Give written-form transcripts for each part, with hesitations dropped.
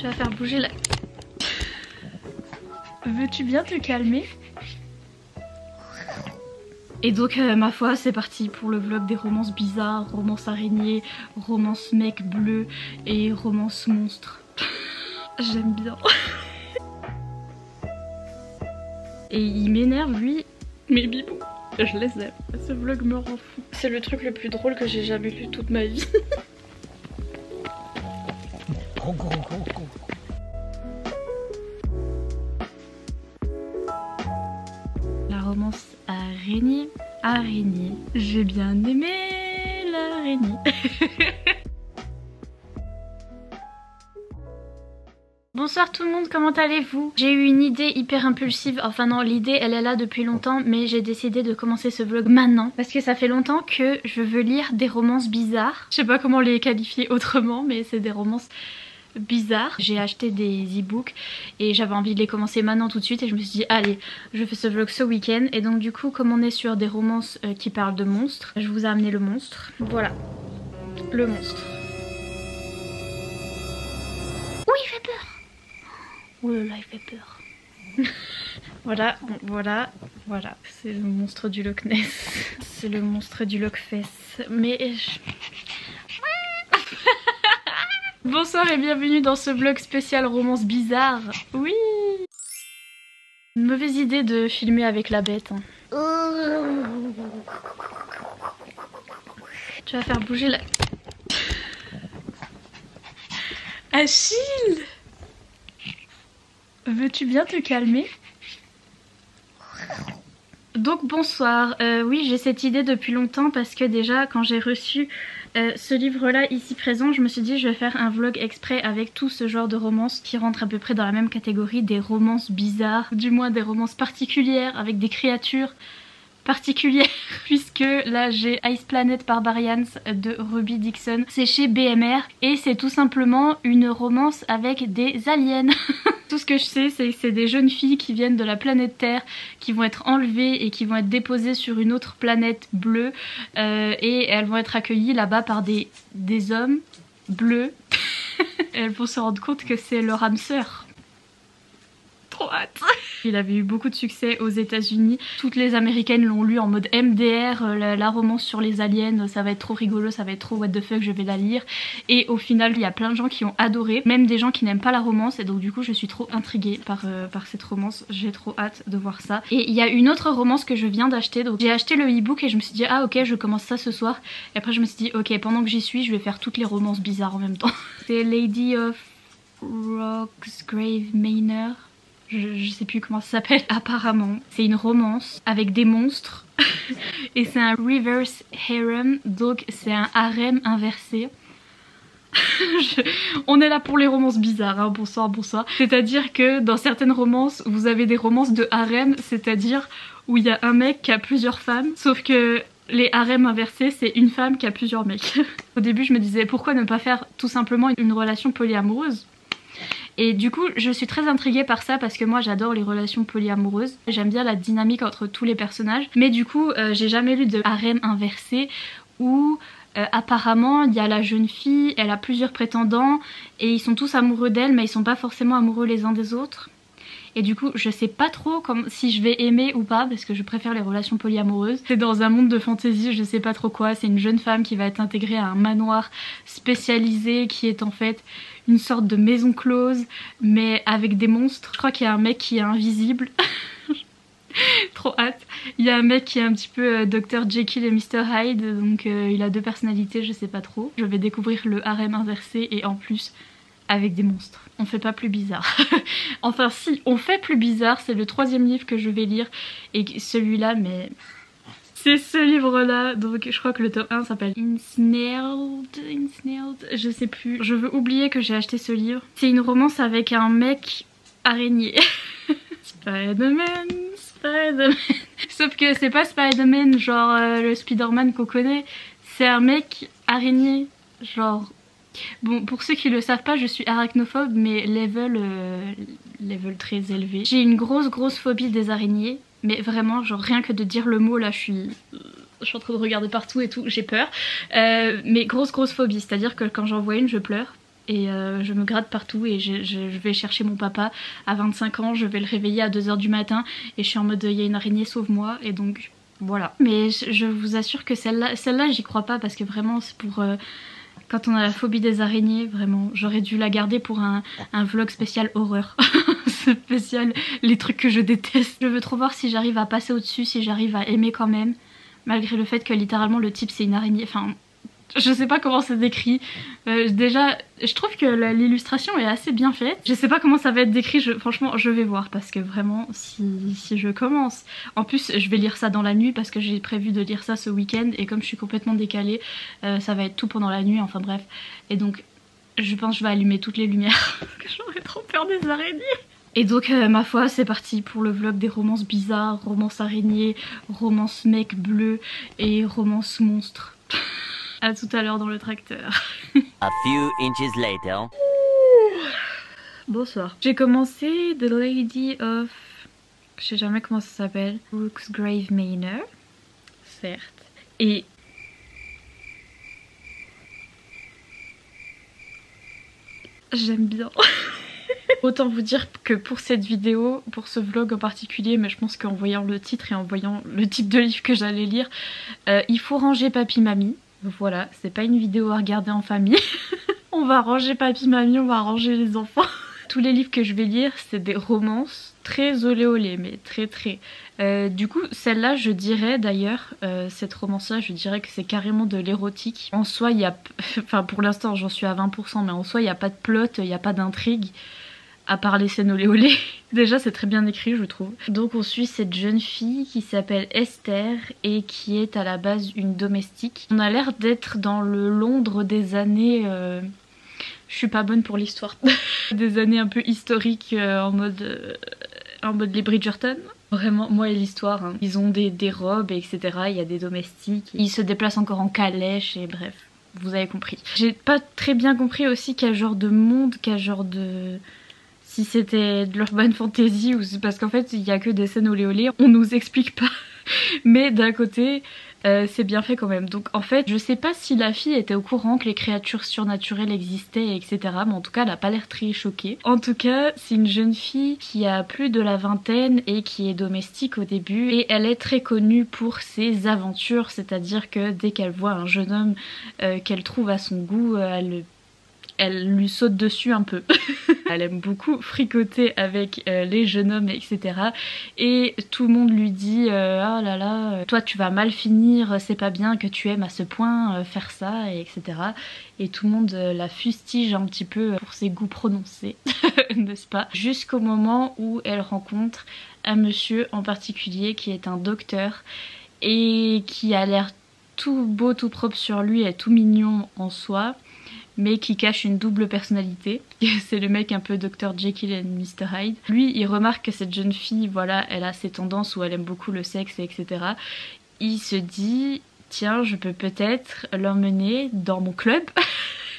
Tu vas faire bouger la... Veux-tu bien te calmer? Et donc ma foi c'est parti pour le vlog des romances bizarres, romances araignées, romances mec bleu et romances monstres. J'aime bien. Et il m'énerve lui, mes bibous, je les aime. Ce vlog me rend fou. C'est le truc le plus drôle que j'ai jamais lu toute ma vie. La romance araignée. Araignée. J'ai bien aimé l'araignée. Bonsoir tout le monde, comment allez-vous? J'ai eu une idée hyper impulsive, enfin non, l'idée elle est là depuis longtemps, mais j'ai décidé de commencer ce vlog maintenant parce que ça fait longtemps que je veux lire des romances bizarres. Je sais pas comment les qualifier autrement, mais c'est des romances bizarres. J'ai acheté des e-books et j'avais envie de les commencer maintenant tout de suite et je me suis dit allez, je fais ce vlog ce week-end. Et donc du coup, comme on est sur des romances qui parlent de monstres, je vous ai amené le monstre. Voilà, le monstre. Oui, il fait peur. Oh là là, il fait peur. Voilà, voilà, voilà. C'est le monstre du Loch Ness. C'est le monstre du Loch Fess. Mais... Bonsoir et bienvenue dans ce vlog spécial romance bizarre. Oui. Une mauvaise idée de filmer avec la bête. Hein. Tu vas faire bouger la... Achille! Veux-tu bien te calmer? Donc bonsoir, oui j'ai cette idée depuis longtemps parce que déjà quand j'ai reçu ce livre là ici présent, je me suis dit je vais faire un vlog exprès avec tout ce genre de romances qui rentrent à peu près dans la même catégorie, des romances bizarres, du moins des romances particulières avec des créatures particulière puisque là j'ai Ice Planet Barbarians de Ruby Dixon, c'est chez BMR et c'est tout simplement une romance avec des aliens. Tout ce que je sais c'est que c'est des jeunes filles qui viennent de la planète Terre qui vont être enlevées et qui vont être déposées sur une autre planète bleue et elles vont être accueillies là-bas par des hommes bleus. Elles vont se rendre compte que c'est leur âme sœur. Trop hâte. Il avait eu beaucoup de succès aux États-Unis. Toutes les américaines l'ont lu en mode MDR, la romance sur les aliens, ça va être trop rigolo, ça va être trop what the fuck, je vais la lire. Et au final, il y a plein de gens qui ont adoré, même des gens qui n'aiment pas la romance. Et donc du coup, je suis trop intriguée par cette romance. J'ai trop hâte de voir ça. Et il y a une autre romance que je viens d'acheter. Donc j'ai acheté le e-book et je me suis dit ah ok, je commence ça ce soir. Et après je me suis dit ok, pendant que j'y suis, je vais faire toutes les romances bizarres en même temps. C'est Lady of Roxgrave Manor. Je sais plus comment ça s'appelle. Apparemment, c'est une romance avec des monstres. Et c'est un reverse harem, donc c'est un harem inversé. On est là pour les romances bizarres, hein. Bonsoir, bonsoir. C'est-à-dire que dans certaines romances, vous avez des romances de harem, c'est-à-dire où il y a un mec qui a plusieurs femmes, sauf que les harems inversés, c'est une femme qui a plusieurs mecs. Au début, je me disais pourquoi ne pas faire tout simplement une relation polyamoureuse. Et du coup je suis très intriguée par ça parce que moi j'adore les relations polyamoureuses. J'aime bien la dynamique entre tous les personnages. Mais du coup j'ai jamais lu de harem inversé où apparemment il y a la jeune fille, elle a plusieurs prétendants et ils sont tous amoureux d'elle mais ils sont pas forcément amoureux les uns des autres. Et du coup je sais pas trop si je vais aimer ou pas parce que je préfère les relations polyamoureuses. C'est dans un monde de fantasy, je sais pas trop quoi. C'est une jeune femme qui va être intégrée à un manoir spécialisé qui est en fait une sorte de maison close mais avec des monstres. Je crois qu'il y a un mec qui est invisible. Trop hâte. Il y a un mec qui est un petit peu Dr Jekyll et Mr Hyde, donc il a deux personnalités, je sais pas trop. Je vais découvrir le harem inversé et en plus avec des monstres. On fait pas plus bizarre. Enfin si, on fait plus bizarre, c'est le 3e livre que je vais lire et celui-là mais... C'est ce livre-là, donc je crois que le top 1 s'appelle Ensnared, je sais plus. Je veux oublier que j'ai acheté ce livre. C'est une romance avec un mec araignée. Spider-Man, Spider-Man. Sauf que c'est pas Spider-Man genre le Spider-Man qu'on connaît. C'est un mec araignée, genre... Bon, pour ceux qui le savent pas, je suis arachnophobe, mais level très élevé. J'ai une grosse phobie des araignées. Mais vraiment, genre rien que de dire le mot là, je suis en train de regarder partout et tout, j'ai peur. Mais grosse phobie, c'est-à-dire que quand j'en vois une, je pleure. et je me gratte partout et je vais chercher mon papa à 25 ans, je vais le réveiller à 2 h du matin et je suis en mode il y a une araignée, sauve-moi, et donc voilà. Mais je vous assure que celle-là j'y crois pas parce que vraiment c'est pour... quand on a la phobie des araignées, vraiment, j'aurais dû la garder pour un vlog spécial horreur. Spécial les trucs que je déteste. Je veux trop voir si j'arrive à passer au-dessus, si j'arrive à aimer quand même, malgré le fait que littéralement le type c'est une araignée. Enfin, je sais pas comment c'est décrit. Déjà, je trouve que l'illustration est assez bien faite. Je sais pas comment ça va être décrit, franchement je vais voir parce que vraiment si je commence... En plus je vais lire ça dans la nuit parce que j'ai prévu de lire ça ce week-end et comme je suis complètement décalée, ça va être tout pendant la nuit, enfin bref. Et donc je pense que je vais allumer toutes les lumières parce que j'aurais trop peur des araignées. Et donc ma foi c'est parti pour le vlog des romances bizarres, romances araignées, romances mec bleu et romances monstres. À tout à l'heure dans le tracteur. A few inches later. Bonsoir. J'ai commencé The Lady of... Je sais jamais comment ça s'appelle. Brooksgrave Manor. Certes. Et... j'aime bien. Autant vous dire que pour cette vidéo, pour ce vlog en particulier, mais je pense qu'en voyant le titre et en voyant le type de livre que j'allais lire, il faut ranger papy-mamie. Voilà, c'est pas une vidéo à regarder en famille. On va ranger papy-mamie, on va ranger les enfants. Tous les livres que je vais lire, c'est des romances très olé olé, mais très. Du coup, celle-là, je dirais d'ailleurs, cette romance-là, je dirais que c'est carrément de l'érotique. En soi, il y a... Enfin, pour l'instant, j'en suis à 20%, mais en soi, il n'y a pas de plot, il n'y a pas d'intrigue. À part les scènes olé olé. Déjà c'est très bien écrit je trouve. Donc on suit cette jeune fille qui s'appelle Esther et qui est à la base une domestique. On a l'air d'être dans le Londres des années... Je suis pas bonne pour l'histoire. Des années un peu historiques en mode les Bridgerton. Vraiment, moi et l'histoire, hein. Ils ont des robes, etc. Il y a des domestiques. Ils se déplacent encore en calèche et bref, vous avez compris. J'ai pas très bien compris aussi quel genre de monde, quel genre de... Si c'était de l'urban fantasy ou parce qu'en fait il y a que des scènes olé olé, on nous explique pas. Mais d'un côté c'est bien fait quand même. Donc en fait je sais pas si la fille était au courant que les créatures surnaturelles existaient etc. Mais en tout cas elle a pas l'air très choquée. En tout cas c'est une jeune fille qui a plus de la vingtaine et qui est domestique au début. Et elle est très connue pour ses aventures. C'est-à-dire que dès qu'elle voit un jeune homme qu'elle trouve à son goût, elle lui saute dessus un peu. Elle aime beaucoup fricoter avec les jeunes hommes, etc. Et tout le monde lui dit ah là là, toi tu vas mal finir, c'est pas bien que tu aimes à ce point faire ça, etc. Et tout le monde la fustige un petit peu pour ses goûts prononcés, n'est-ce pas? Jusqu'au moment où elle rencontre un monsieur en particulier qui est un docteur et qui a l'air tout beau, tout propre sur lui et tout mignon en soi, mais qui cache une double personnalité. C'est le mec un peu Dr Jekyll et Mr Hyde. Lui, il remarque que cette jeune fille, voilà, elle a ses tendances où elle aime beaucoup le sexe, etc. Il se dit, tiens, je peux peut-être l'emmener dans mon club,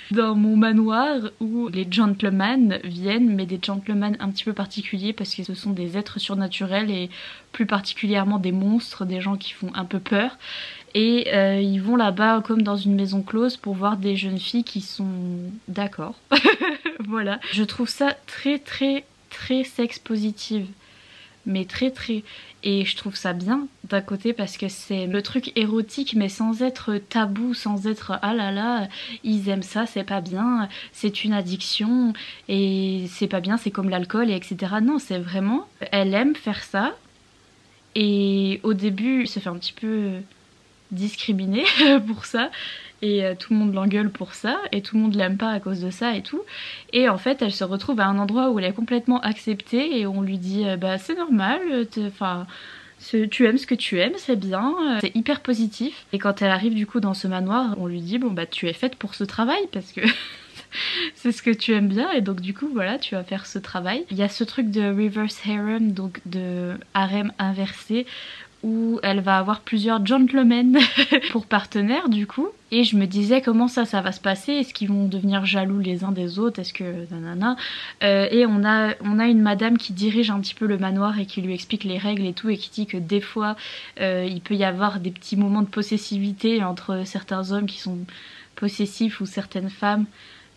dans mon manoir où les gentlemen viennent, mais des gentlemen un petit peu particuliers parce que ce sont des êtres surnaturels et plus particulièrement des monstres, des gens qui font un peu peur. Et ils vont là-bas comme dans une maison close pour voir des jeunes filles qui sont d'accord. Voilà. Je trouve ça très sex positive. Mais très. Et je trouve ça bien d'un côté parce que c'est le truc érotique mais sans être tabou, sans être ah là là, ils aiment ça, c'est pas bien, c'est une addiction et c'est pas bien, c'est comme l'alcool et etc. Non, c'est vraiment, elle aime faire ça. Et au début, il se fait un petit peu discriminée pour ça et tout le monde l'engueule pour ça et tout le monde l'aime pas à cause de ça et tout, et en fait elle se retrouve à un endroit où elle est complètement acceptée et on lui dit bah c'est normal, enfin tu aimes ce que tu aimes, c'est bien, c'est hyper positif. Et quand elle arrive du coup dans ce manoir, on lui dit bon bah tu es faite pour ce travail parce que c'est ce que tu aimes bien et donc du coup voilà tu vas faire ce travail. Il y a ce truc de reverse harem, donc de harem inversé, où elle va avoir plusieurs gentlemen pour partenaires du coup. Et je me disais comment ça va se passer, est-ce qu'ils vont devenir jaloux les uns des autres, est-ce que nanana. Et on a une madame qui dirige un petit peu le manoir et qui lui explique les règles et tout et qui dit que des fois il peut y avoir des petits moments de possessivité entre certains hommes qui sont possessifs ou certaines femmes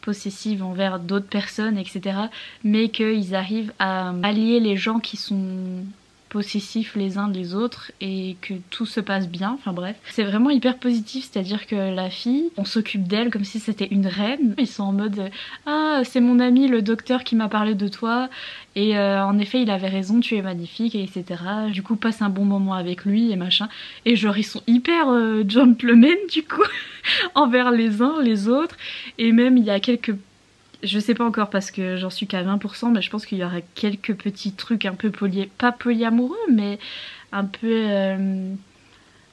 possessives envers d'autres personnes, etc. Mais qu'ils arrivent à allier les gens qui sont possessifs les uns des autres et que tout se passe bien, enfin bref. C'est vraiment hyper positif, c'est-à-dire que la fille, on s'occupe d'elle comme si c'était une reine. Ils sont en mode « Ah, c'est mon ami le docteur qui m'a parlé de toi et en effet il avait raison, tu es magnifique, etc. » Du coup passe un bon moment avec lui et machin. Et genre ils sont hyper gentlemen du coup envers les uns les autres. Et même il y a quelques... Je sais pas encore parce que j'en suis qu'à 20%, mais je pense qu'il y aura quelques petits trucs un peu pas polyamoureux, mais un peu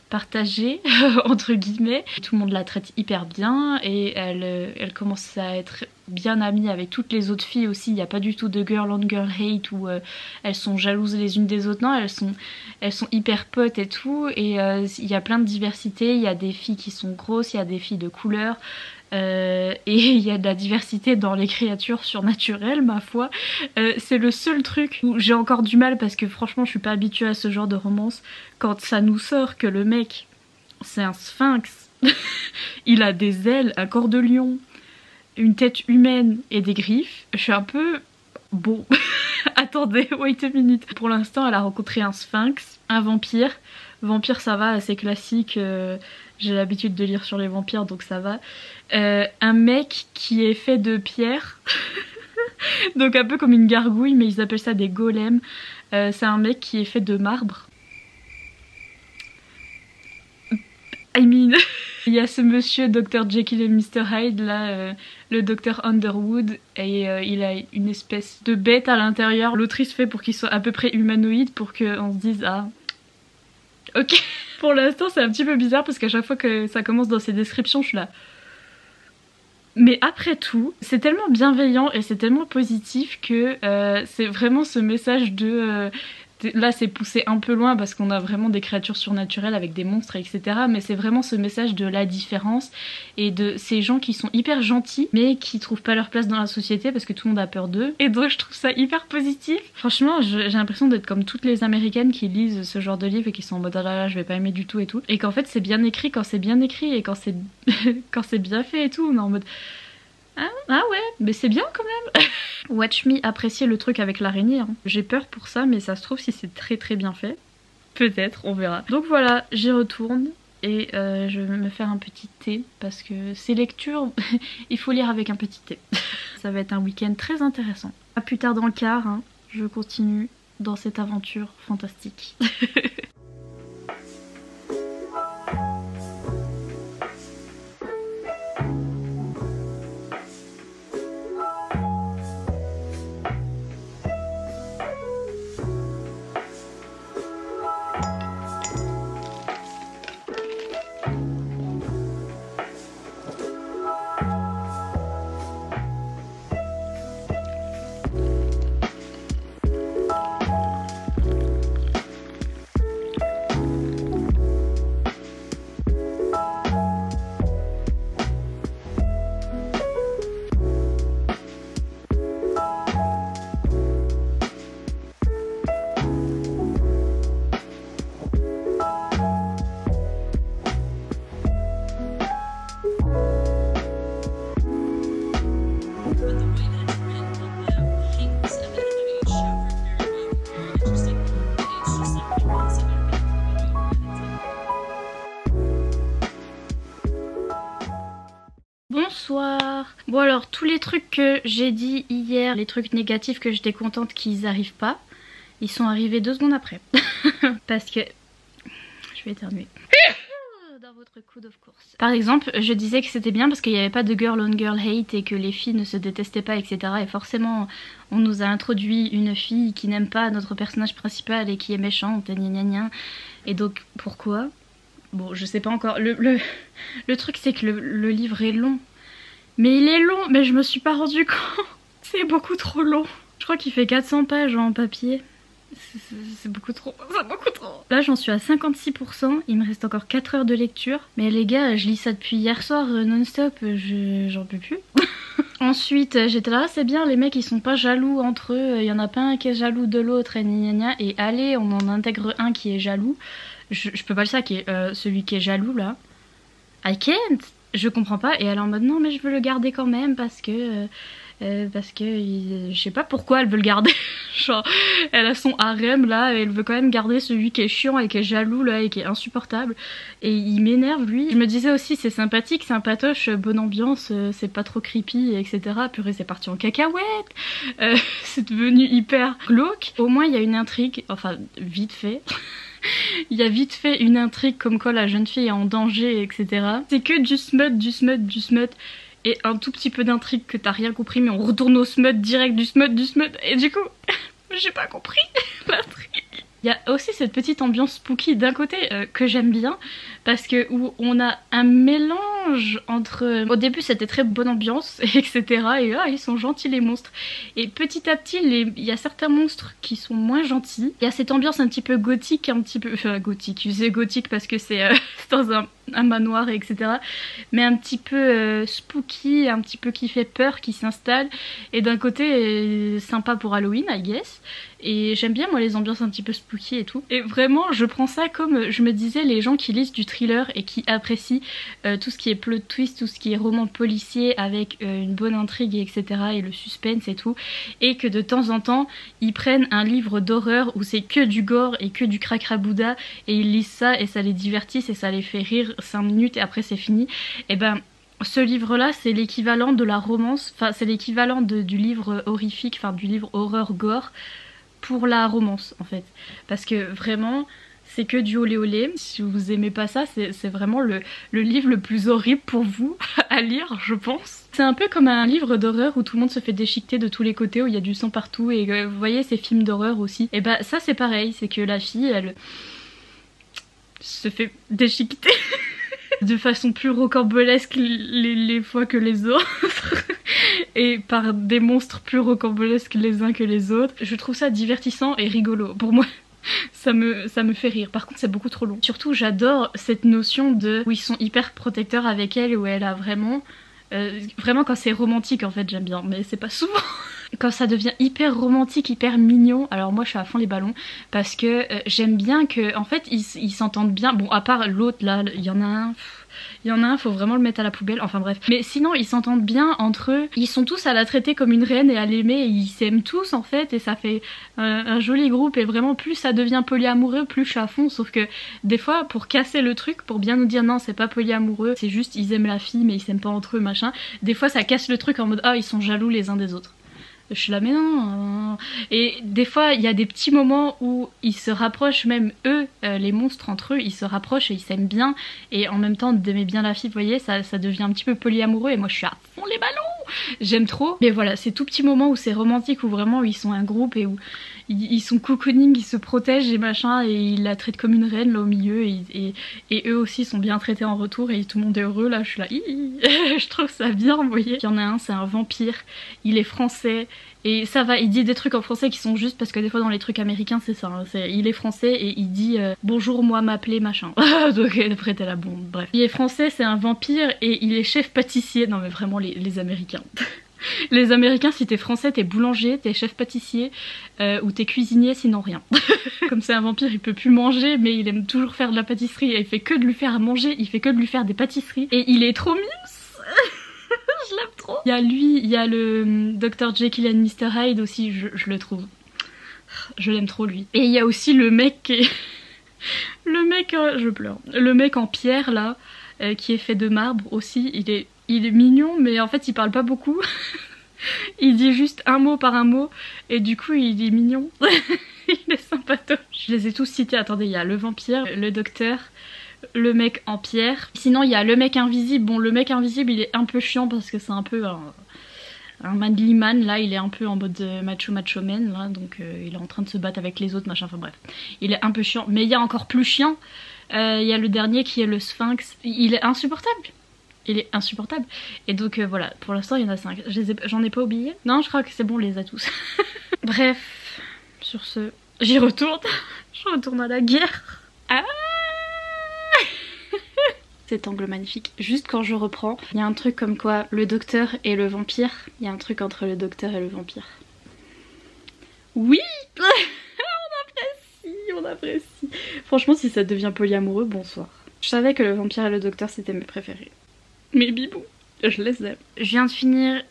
partagés, entre guillemets. Tout le monde la traite hyper bien et elle commence à être bien amie avec toutes les autres filles aussi. Il n'y a pas du tout de girl on girl hate où elles sont jalouses les unes des autres. Non, elles sont hyper potes et tout. Et il y a plein de diversité. Il y a des filles qui sont grosses, il y a des filles de couleur. Et il y a de la diversité dans les créatures surnaturelles, ma foi. C'est le seul truc où j'ai encore du mal parce que franchement je suis pas habituée à ce genre de romance. Quand ça nous sort que le mec c'est un sphinx, il a des ailes, un corps de lion, une tête humaine et des griffes, je suis un peu... Bon, attendez, wait a minute. Pour l'instant elle a rencontré un sphinx, un vampire. Vampire ça va, c'est classique, j'ai l'habitude de lire sur les vampires donc ça va. Un mec qui est fait de pierre, donc un peu comme une gargouille mais ils appellent ça des golems. C'est un mec qui est fait de marbre. I mean... Il y a ce monsieur Dr Jekyll et Mr Hyde là, le Dr Underwood, et il a une espèce de bête à l'intérieur. L'autrice fait pour qu'il soit à peu près humanoïde pour qu'on se dise ah... Ok. Pour l'instant c'est un petit peu bizarre parce qu'à chaque fois que ça commence dans ces descriptions je suis là... Mais après tout, c'est tellement bienveillant et c'est tellement positif que c'est vraiment ce message de... là c'est poussé un peu loin parce qu'on a vraiment des créatures surnaturelles avec des monstres etc. Mais c'est vraiment ce message de la différence et de ces gens qui sont hyper gentils mais qui trouvent pas leur place dans la société parce que tout le monde a peur d'eux. Et donc je trouve ça hyper positif. Franchement j'ai l'impression d'être comme toutes les américaines qui lisent ce genre de livre et qui sont en mode ah là là je vais pas aimer du tout et tout. Et qu'en fait c'est bien écrit quand c'est bien écrit et quand c'est quand c'est bien fait et tout. On est en mode ah ouais, mais c'est bien quand même. Watch me apprécier le truc avec l'araignée. Hein. J'ai peur pour ça, mais ça se trouve si c'est très très bien fait. Peut-être, on verra. Donc voilà, j'y retourne et je vais me faire un petit thé parce que ces lectures, il faut lire avec un petit thé. Ça va être un week-end très intéressant. À plus tard dans le car, hein, je continue dans cette aventure fantastique. Bonsoir. Bon alors tous les trucs que j'ai dit hier, les trucs négatifs que j'étais contente qu'ils arrivent pas, ils sont arrivés 2 secondes après. Parce que... Je vais éternuer. Dans votre coude of course. Par exemple, je disais que c'était bien parce qu'il n'y avait pas de girl on girl hate et que les filles ne se détestaient pas, etc. Et forcément, on nous a introduit une fille qui n'aime pas notre personnage principal et qui est méchante, et gna gna gna. Et donc, pourquoi ? Bon, je sais pas encore. Le truc, c'est que le livre est long. Mais il est long, mais je me suis pas rendu compte. C'est beaucoup trop long. Je crois qu'il fait 400 pages en papier. C'est beaucoup trop. C'est beaucoup trop. Là, j'en suis à 56%. Il me reste encore 4 heures de lecture. Mais les gars, je lis ça depuis hier soir non-stop. J'en peux plus. Ensuite, j'étais là, c'est bien, les mecs ils sont pas jaloux entre eux. Il y en a pas un qui est jaloux de l'autre et gna gna gna. Et allez, on en intègre un qui est jaloux. Je peux pas le savoir, celui qui est jaloux là. I can't. je comprends pas. Et elle est en mode non mais je veux le garder quand même parce que je sais pas pourquoi elle veut le garder. Genre elle a son harem là et elle veut quand même garder celui qui est chiant et qui est jaloux là et qui est insupportable. Et il m'énerve lui. Je me disais aussi c'est sympathique, sympatoche, bonne ambiance, c'est pas trop creepy etc. Purée c'est parti en cacahuète. C'est devenu hyper glauque. Au moins il y a une intrigue, enfin vite fait. Il y a vite fait une intrigue comme quoi la jeune fille est en danger, etc. C'est que du smut, du smut, du smut. Et un tout petit peu d'intrigue que t'as rien compris, mais on retourne au smut direct, du smut, du smut. Et du coup, j'ai pas compris l'intrigue. Il y a aussi cette petite ambiance spooky d'un côté que j'aime bien parce que où on a un mélange entre au début c'était très bonne ambiance etc et ils sont gentils les monstres et petit à petit il y a certains monstres qui sont moins gentils. Il y a cette ambiance un petit peu gothique, un petit peu gothique, je sais gothique parce que c'est dans un manoir etc mais un petit peu spooky, un petit peu qui fait peur, qui s'installe et d'un côté sympa pour Halloween I guess. Et j'aime bien moi les ambiances un petit peu spooky et tout. Et vraiment je prends ça comme je me disais les gens qui lisent du thriller et qui apprécient tout ce qui est plot twist, tout ce qui est roman policier avec une bonne intrigue etc. et le suspense et tout. Et que de temps en temps ils prennent un livre d'horreur où c'est que du gore et que du cracrabouda et ils lisent ça et ça les divertisse et ça les fait rire 5 minutes et après c'est fini. Et ben ce livre-là, c'est l'équivalent de la romance, enfin c'est l'équivalent du livre horrifique, enfin du livre horreur gore pour la romance en fait. Parce que vraiment, c'est que du olé olé. Si vous aimez pas ça, c'est vraiment le livre le plus horrible pour vous à lire, je pense. C'est un peu comme un livre d'horreur où tout le monde se fait déchiqueter de tous les côtés, où il y a du sang partout, et vous voyez ces films d'horreur aussi. Et bah ça c'est pareil, c'est que la fille, elle se fait déchiqueter de façon plus rocambolesque les fois que les autres et par des monstres plus rocambolesques les uns que les autres. Je trouve ça divertissant et rigolo. Pour moi ça me fait rire. Par contre c'est beaucoup trop long. Surtout j'adore cette notion de où ils sont hyper protecteurs avec elle, où elle a vraiment quand c'est romantique en fait j'aime bien, mais c'est pas souvent. Quand ça devient hyper romantique, hyper mignon, alors moi je suis à fond les ballons parce que j'aime bien que en fait ils s'entendent bien. Bon à part l'autre là, il y en a un, faut vraiment le mettre à la poubelle, enfin bref. Mais sinon ils s'entendent bien entre eux, ils sont tous à la traiter comme une reine et à l'aimer et ils s'aiment tous en fait et ça fait un joli groupe et vraiment plus ça devient polyamoureux, plus je suis à fond. Sauf que des fois pour casser le truc, pour bien nous dire non c'est pas polyamoureux, c'est juste ils aiment la fille mais ils s'aiment pas entre eux machin, des fois ça casse le truc en mode ah ils sont jaloux les uns des autres. Je suis là mais non. Et des fois il y a des petits moments où ils se rapprochent, même eux, les monstres entre eux, ils se rapprochent et ils s'aiment bien. Et en même temps d'aimer bien la fille, vous voyez, ça devient un petit peu polyamoureux et moi je suis à fond les ballons. J'aime trop. Mais voilà, ces tout petits moments où c'est romantique, où vraiment ils sont un groupe et où ils sont cocooning, ils se protègent et machin et ils la traitent comme une reine là au milieu et eux aussi sont bien traités en retour et tout le monde est heureux. Là je suis là, je trouve ça bien, vous voyez. Il y en a un, c'est un vampire, il est français. Et ça va, il dit des trucs en français qui sont justes parce que des fois dans les trucs américains c'est ça, hein, il est français et il dit bonjour moi m'appeler machin. Donc après t'es là bon bref. Il est français, c'est un vampire et il est chef pâtissier. Non mais vraiment les américains. Les américains si t'es français t'es boulanger, t'es chef pâtissier ou t'es cuisinier sinon rien. Comme c'est un vampire il peut plus manger mais il aime toujours faire de la pâtisserie et il fait que de lui faire à manger, il fait que de lui faire des pâtisseries et il est trop mignon. Je l'aime trop. Il y a lui, il y a le Dr Jekyll and Mr Hyde aussi, je le trouve. Je l'aime trop lui. Et il y a aussi le mec qui est... Le mec, je pleure. Le mec en pierre là, qui est fait de marbre aussi, il est mignon mais en fait il parle pas beaucoup. Il dit juste un mot par un mot et du coup il est mignon. Il est sympatoche. Je les ai tous cités, attendez, il y a le vampire, le docteur, le mec en pierre. Sinon il y a le mec invisible. Bon le mec invisible il est un peu chiant parce que c'est un peu un manly man là, il est un peu en mode macho man là, donc il est en train de se battre avec les autres machin, enfin bref. Il est un peu chiant, mais il y a encore plus chiant. Il y a le dernier qui est le Sphinx, il est insupportable. Il est insupportable. Et donc voilà, pour l'instant il y en a 5. J'en ai pas oublié? Non je crois que c'est bon, on les a tous. Bref, sur ce, j'y retourne. Je retourne à la guerre. Ah cet angle magnifique. Juste quand je reprends, il y a un truc comme quoi le docteur et le vampire, il y a un truc entre le docteur et le vampire. Oui. On apprécie. Franchement si ça devient polyamoureux, bonsoir. Je savais que le vampire et le docteur c'était mes préférés. Mes bibous, je les aime. Je viens de finir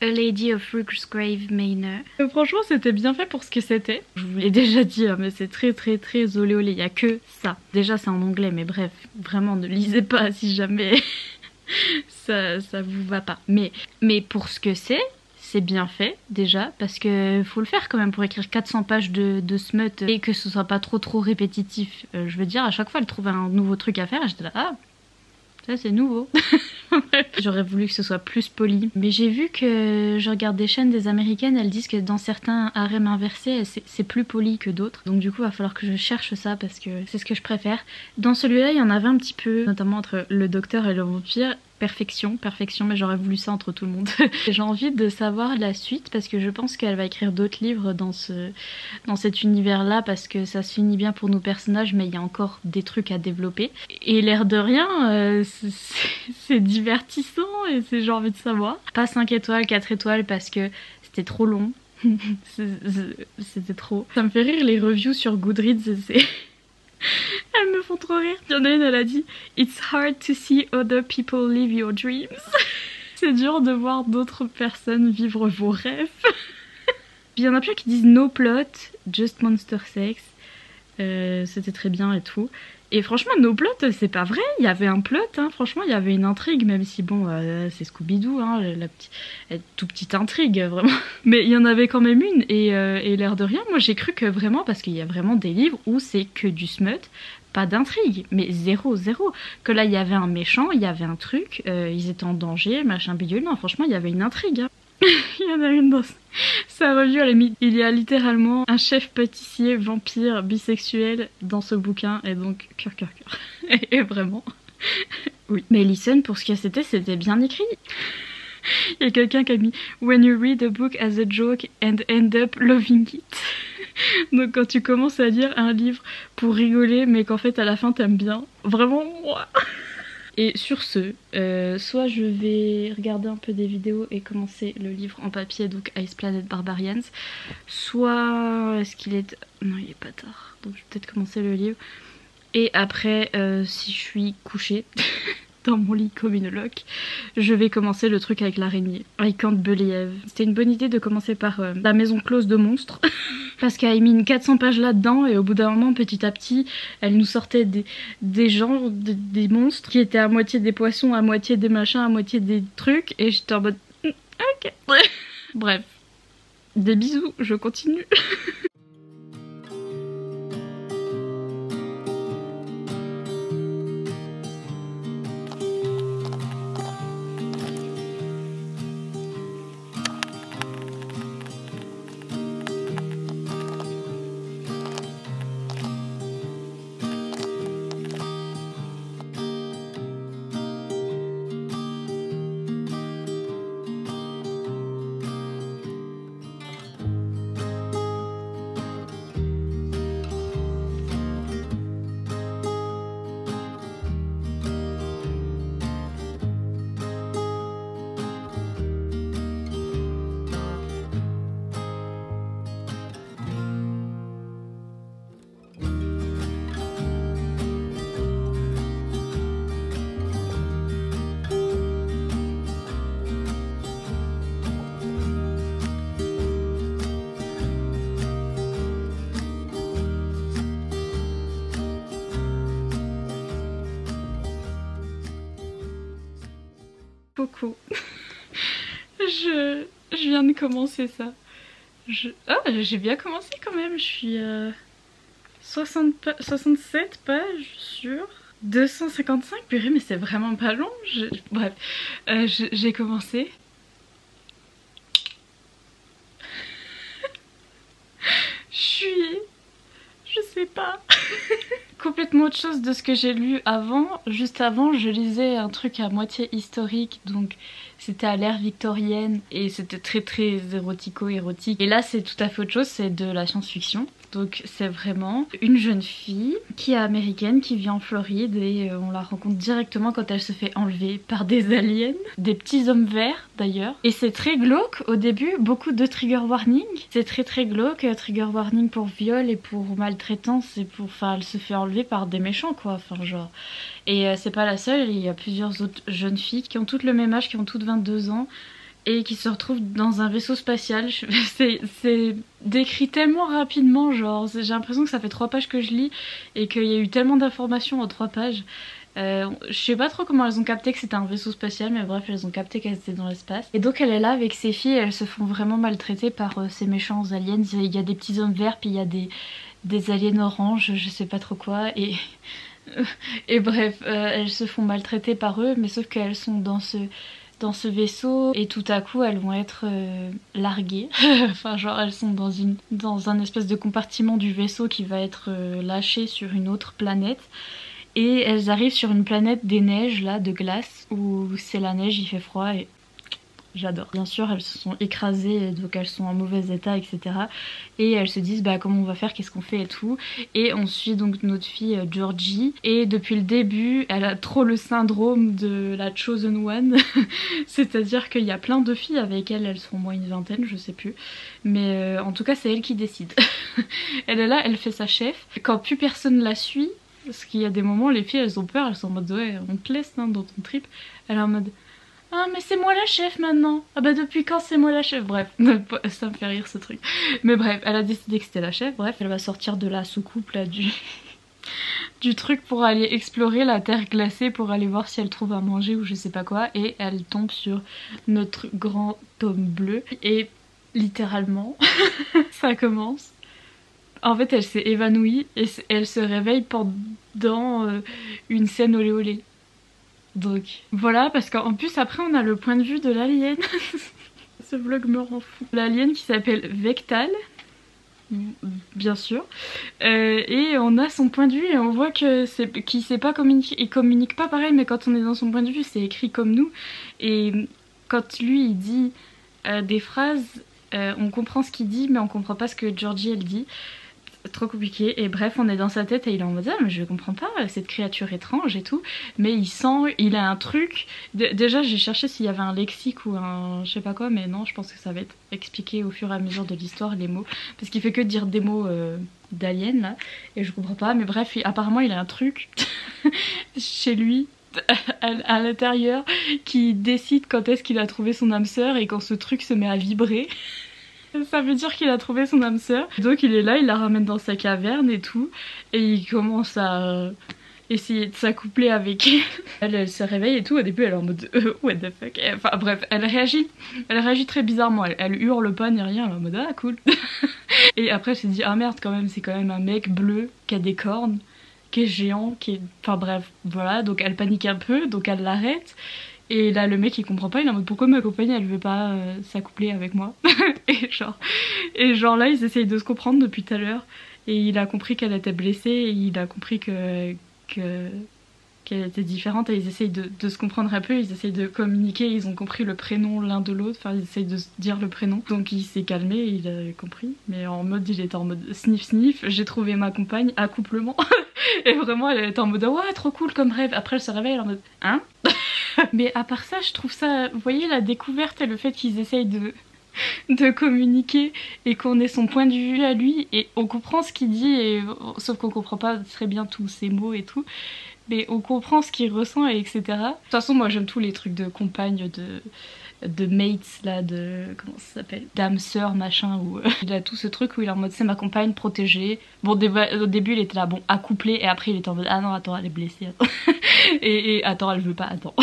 A Lady of Rugsgrave Manor. Franchement, c'était bien fait pour ce que c'était. Je vous l'ai déjà dit, hein, mais c'est très olé olé. Il y a que ça. Déjà, c'est en anglais, mais bref, vraiment, ne lisez pas si jamais ça vous va pas. Mais pour ce que c'est bien fait déjà, parce que faut le faire quand même pour écrire 400 pages de smut et que ce soit pas trop répétitif. Je veux dire, à chaque fois, elle trouve un nouveau truc à faire et j'étais là, ah, ça c'est nouveau. J'aurais voulu que ce soit plus poli. Mais j'ai vu que je regarde des chaînes des américaines, elles disent que dans certains harems inversés, c'est plus poli que d'autres. Donc du coup, il va falloir que je cherche ça parce que c'est ce que je préfère. Dans celui-là, il y en avait un petit peu, notamment entre le docteur et le vampire. Perfection, mais j'aurais voulu ça entre tout le monde. J'ai envie de savoir la suite parce que je pense qu'elle va écrire d'autres livres dans cet univers-là parce que ça se finit bien pour nos personnages, mais il y a encore des trucs à développer. Et l'air de rien, c'est divertissant et j'ai envie de savoir. Pas 5 étoiles, 4 étoiles parce que c'était trop long. C'était trop. Ça me fait rire les reviews sur Goodreads, elles me font trop rire. Il y en a une, elle a dit It's hard to see other people live your dreams. C'est dur de voir d'autres personnes vivre vos rêves. Puis il y en a plein qui disent No plot, just monster sex. C'était très bien et tout. Et franchement, No plot, c'est pas vrai. Il y avait un plot, hein. Franchement, il y avait une intrigue, même si bon, c'est Scooby-Doo, hein, la toute petite intrigue, vraiment. Mais il y en avait quand même une, et l'air de rien, moi j'ai cru que vraiment, parce qu'il y a vraiment des livres où c'est que du smut, pas d'intrigue, mais zéro. Que là, il y avait un méchant, il y avait un truc, ils étaient en danger, machin bidule. Non, franchement, il y avait une intrigue, hein. Il y en a une dans sa revue, elle a mis il y a littéralement un chef pâtissier vampire bisexuel dans ce bouquin, et donc cœur. Et vraiment, oui. Mais Listen, pour ce que c'était bien écrit. Il y a quelqu'un qui a mis When you read a book as a joke and end up loving it. Donc quand tu commences à lire un livre pour rigoler, mais qu'en fait à la fin t'aimes bien. Vraiment, moi. Et sur ce, soit je vais regarder un peu des vidéos et commencer le livre en papier, donc Ice Planet Barbarians, soit est-ce qu'il est... Non, il est pas tard, donc je vais peut-être commencer le livre. Et après, si je suis couchée dans mon lit comme une loque, je vais commencer le truc avec l'araignée. I can't believe. C'était une bonne idée de commencer par la maison close de monstres. Parce qu'elle a mis 400 pages là-dedans et au bout d'un moment, petit à petit, elle nous sortait des gens, des monstres qui étaient à moitié des poissons, à moitié des machins, à moitié des trucs. Et j'étais en mode... Ok. Bref. Des bisous, je continue. Beaucoup. Je viens de commencer ça. Ah, j'ai bien commencé quand même. Je suis 67 pages sur 255. Purée, mais c'est vraiment pas long. Bref, j'ai commencé. Je sais pas. Complètement autre chose de ce que j'ai lu avant. Juste avant, je lisais un truc à moitié historique, donc c'était à l'ère victorienne et c'était très érotico-érotique. Et là, c'est tout à fait autre chose, c'est de la science-fiction. Donc c'est vraiment une jeune fille qui est américaine, qui vit en Floride et on la rencontre directement quand elle se fait enlever par des aliens, des petits hommes verts d'ailleurs. Et c'est très glauque au début, beaucoup de trigger warning. C'est très glauque, trigger warning pour viol et pour maltraitance et pour... Enfin elle se fait enlever par des méchants quoi, enfin genre... Et c'est pas la seule, il y a plusieurs autres jeunes filles qui ont toutes le même âge, qui ont toutes 22 ans. Et qui se retrouvent dans un vaisseau spatial. C'est décrit tellement rapidement, genre j'ai l'impression que ça fait 3 pages que je lis et qu'il y a eu tellement d'informations en 3 pages. Je sais pas trop comment elles ont capté que c'était un vaisseau spatial, mais bref, elles ont capté qu'elles étaient dans l'espace. Et donc elle est là avec ses filles, et elles se font vraiment maltraiter par ces méchants aliens. Il y a des petits hommes verts, puis il y a des aliens oranges, je sais pas trop quoi, et bref, elles se font maltraiter par eux, mais sauf qu'elles sont dans ce vaisseau et tout à coup elles vont être larguées. Enfin genre elles sont dans un espèce de compartiment du vaisseau qui va être lâché sur une autre planète. Et elles arrivent sur une planète des neiges là, de glace, où c'est la neige, il fait froid et j'adore. Bien sûr elles se sont écrasées, donc elles sont en mauvais état, etc. Et elles se disent bah comment on va faire, qu'est-ce qu'on fait et tout. Et on suit donc notre fille Georgie. Et depuis le début elle a trop le syndrome de la chosen one. C'est-à-dire qu'il y a plein de filles avec elle, elles sont au moins une vingtaine, je sais plus. Mais en tout cas c'est elle qui décide. Elle est là, elle fait sa chef. Quand plus personne la suit, parce qu'il y a des moments les filles elles ont peur, elles sont en mode ouais on te laisse hein, dans ton trip. Elle est en mode ah mais c'est moi la chef maintenant. Ah bah depuis quand c'est moi la chef. Bref, ça me fait rire ce truc. Mais bref, elle a décidé que c'était la chef. Bref, elle va sortir de la soucoupe là du truc pour aller explorer la terre glacée, pour aller voir si elle trouve à manger ou je sais pas quoi. Et elle tombe sur notre grand homme bleu. Et littéralement, ça commence. En fait elle s'est évanouie et elle se réveille pendant une scène olé olé. Donc voilà, parce qu'en plus après on a le point de vue de l'alien. Ce vlog me rend fou. L'alien qui s'appelle Vectal, bien sûr, et on a son point de vue et on voit que qu'il sait pas communiquer, il communique pas pareil, mais quand on est dans son point de vue c'est écrit comme nous. Et quand lui il dit des phrases, on comprend ce qu'il dit mais on comprend pas ce que Georgie elle dit. Trop compliqué, et bref on est dans sa tête et il est en mode ah mais je comprends pas cette créature étrange et tout, mais il a un truc, déjà j'ai cherché s'il y avait un lexique ou un je sais pas quoi, mais non je pense que ça va être expliqué au fur et à mesure de l'histoire les mots, parce qu'il fait que dire des mots d'alien là et je comprends pas, mais bref apparemment il a un truc chez lui à l'intérieur qui décide quand est-ce qu'il a trouvé son âme sœur, et quand ce truc se met à vibrer ça veut dire qu'il a trouvé son âme sœur. Donc il est là, il la ramène dans sa caverne et tout. Et il commence à essayer de s'accoupler avec elle. Elle se réveille et tout. Au début elle est en mode what the fuck. Enfin bref, elle réagit très bizarrement. Elle hurle pas ni rien, elle est en mode ah cool. Et après elle s'est dit ah merde quand même, c'est quand même un mec bleu qui a des cornes, qui est géant, qui est... Enfin bref, voilà. Donc elle panique un peu, donc elle l'arrête. Et là le mec il comprend pas, il est en mode pourquoi ma compagne elle veut pas s'accoupler avec moi. et genre là ils essayent de se comprendre depuis tout à l'heure. Et il a compris qu'elle était blessée, et il a compris qu'elle était différente, et ils essayent de se comprendre un peu, ils essayent de communiquer, ils ont compris le prénom l'un de l'autre, enfin ils essayent de se dire le prénom. Donc il s'est calmé, il a compris, mais en mode il était en mode sniff sniff, j'ai trouvé ma compagne, accouplement. Et vraiment elle était en mode ouais trop cool comme rêve. Après elle se réveille, elle est en mode hein. Mais à part ça je trouve ça, vous voyez la découverte et le fait qu'ils essayent de communiquer et qu'on ait son point de vue à lui et on comprend ce qu'il dit, et sauf qu'on comprend pas très bien tous ses mots et tout, mais on comprend ce qu'il ressent et etc. De toute façon moi j'aime tous les trucs de compagne, de mates là, de comment ça s'appelle, d'âme sœur machin, où il a tout ce truc où il est en mode c'est ma compagne protégée. Bon au début il était là bon accouplé, et après il était en mode ah non attends elle est blessée attends. et attends elle veut pas attends.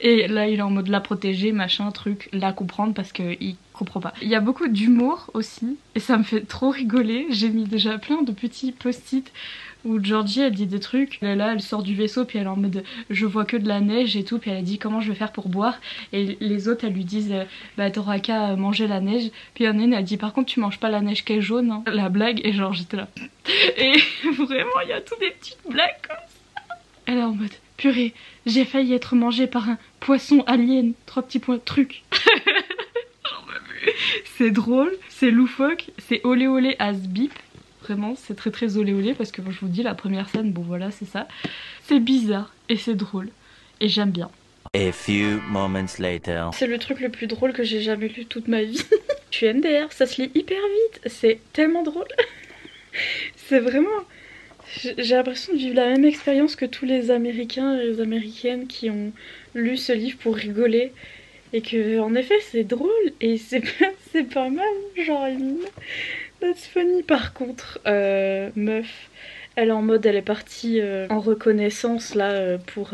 Et là il est en mode la protéger machin truc, la comprendre parce que il comprend pas. Il y a beaucoup d'humour aussi et ça me fait trop rigoler. J'ai mis déjà plein de petits post-it où Georgie elle dit des trucs, elle est là, elle sort du vaisseau puis elle est en mode je vois que de la neige et tout, puis elle dit comment je vais faire pour boire, et les autres elles lui disent bah t'auras qu'à manger la neige, puis il y en a une elle dit par contre tu manges pas la neige qui est jaune hein. La blague, et genre j'étais là et vraiment il y a tout des petites blagues comme ça. Elle est en mode purée j'ai failli être mangée par un poisson alien, 3 petits points truc. C'est drôle, c'est loufoque, c'est olé olé as bip. Vraiment, c'est très olé olé parce que je vous dis, la première scène, bon voilà, c'est ça. C'est bizarre et c'est drôle. Et j'aime bien. A few moments later. C'est le truc le plus drôle que j'ai jamais lu toute ma vie. Je suis MDR, ça se lit hyper vite. C'est tellement drôle. C'est vraiment... J'ai l'impression de vivre la même expérience que tous les Américains et les Américaines qui ont lu ce livre pour rigoler. Et que, en effet, c'est drôle et c'est pas mal. Genre, that's funny. Par contre, meuf, elle est en mode, elle est partie en reconnaissance là pour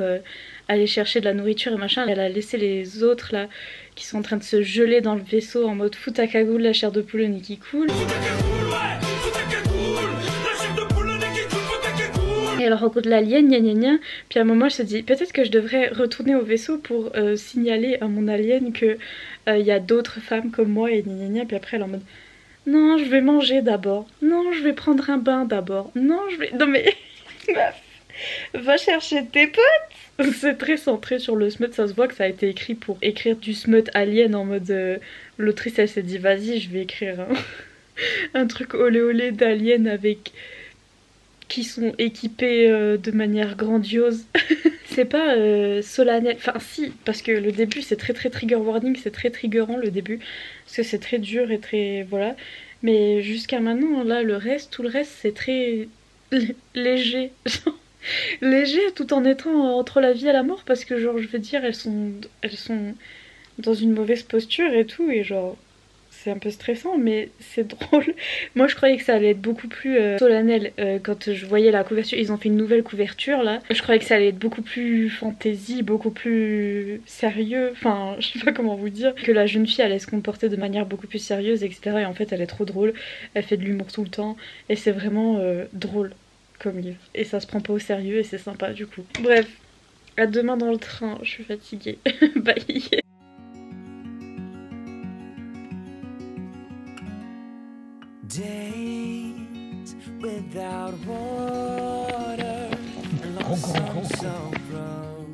aller chercher de la nourriture et machin. Elle a laissé les autres là qui sont en train de se geler dans le vaisseau en mode fout à cagoule la chair de poule nez qui coule. Et elle rencontre l'alien, gna gna gna. Puis à un moment elle se dit peut-être que je devrais retourner au vaisseau pour signaler à mon alien que il y a d'autres femmes comme moi et gna gna gna. Puis après elle est en mode non je vais manger d'abord, non je vais prendre un bain d'abord, non je vais... Non mais va chercher tes potes. C'est très centré sur le smut, ça se voit que ça a été écrit pour écrire du smut alien en mode l'autrice elle s'est dit vas-y je vais écrire un truc olé olé d'alien avec... qui sont équipés de manière grandiose. C'est pas solennel, enfin si, parce que le début c'est très trigger warning, c'est très triggerant le début, parce que c'est très dur et très... voilà. Mais jusqu'à maintenant, là, tout le reste c'est très léger. Léger tout en étant entre la vie et la mort, parce que genre je veux dire, elles sont dans une mauvaise posture et tout, et genre... c'est un peu stressant mais c'est drôle. Moi je croyais que ça allait être beaucoup plus solennel quand je voyais la couverture. Ils ont fait une nouvelle couverture là. Je croyais que ça allait être beaucoup plus fantasy, beaucoup plus sérieux. Enfin je sais pas comment vous dire. Que la jeune fille allait se comporter de manière beaucoup plus sérieuse etc. Et en fait elle est trop drôle. Elle fait de l'humour tout le temps. Et c'est vraiment drôle comme livre. Et ça se prend pas au sérieux et c'est sympa du coup. Bref, à demain dans le train. Je suis fatiguée. Bye. Days without water, lonesome so grown.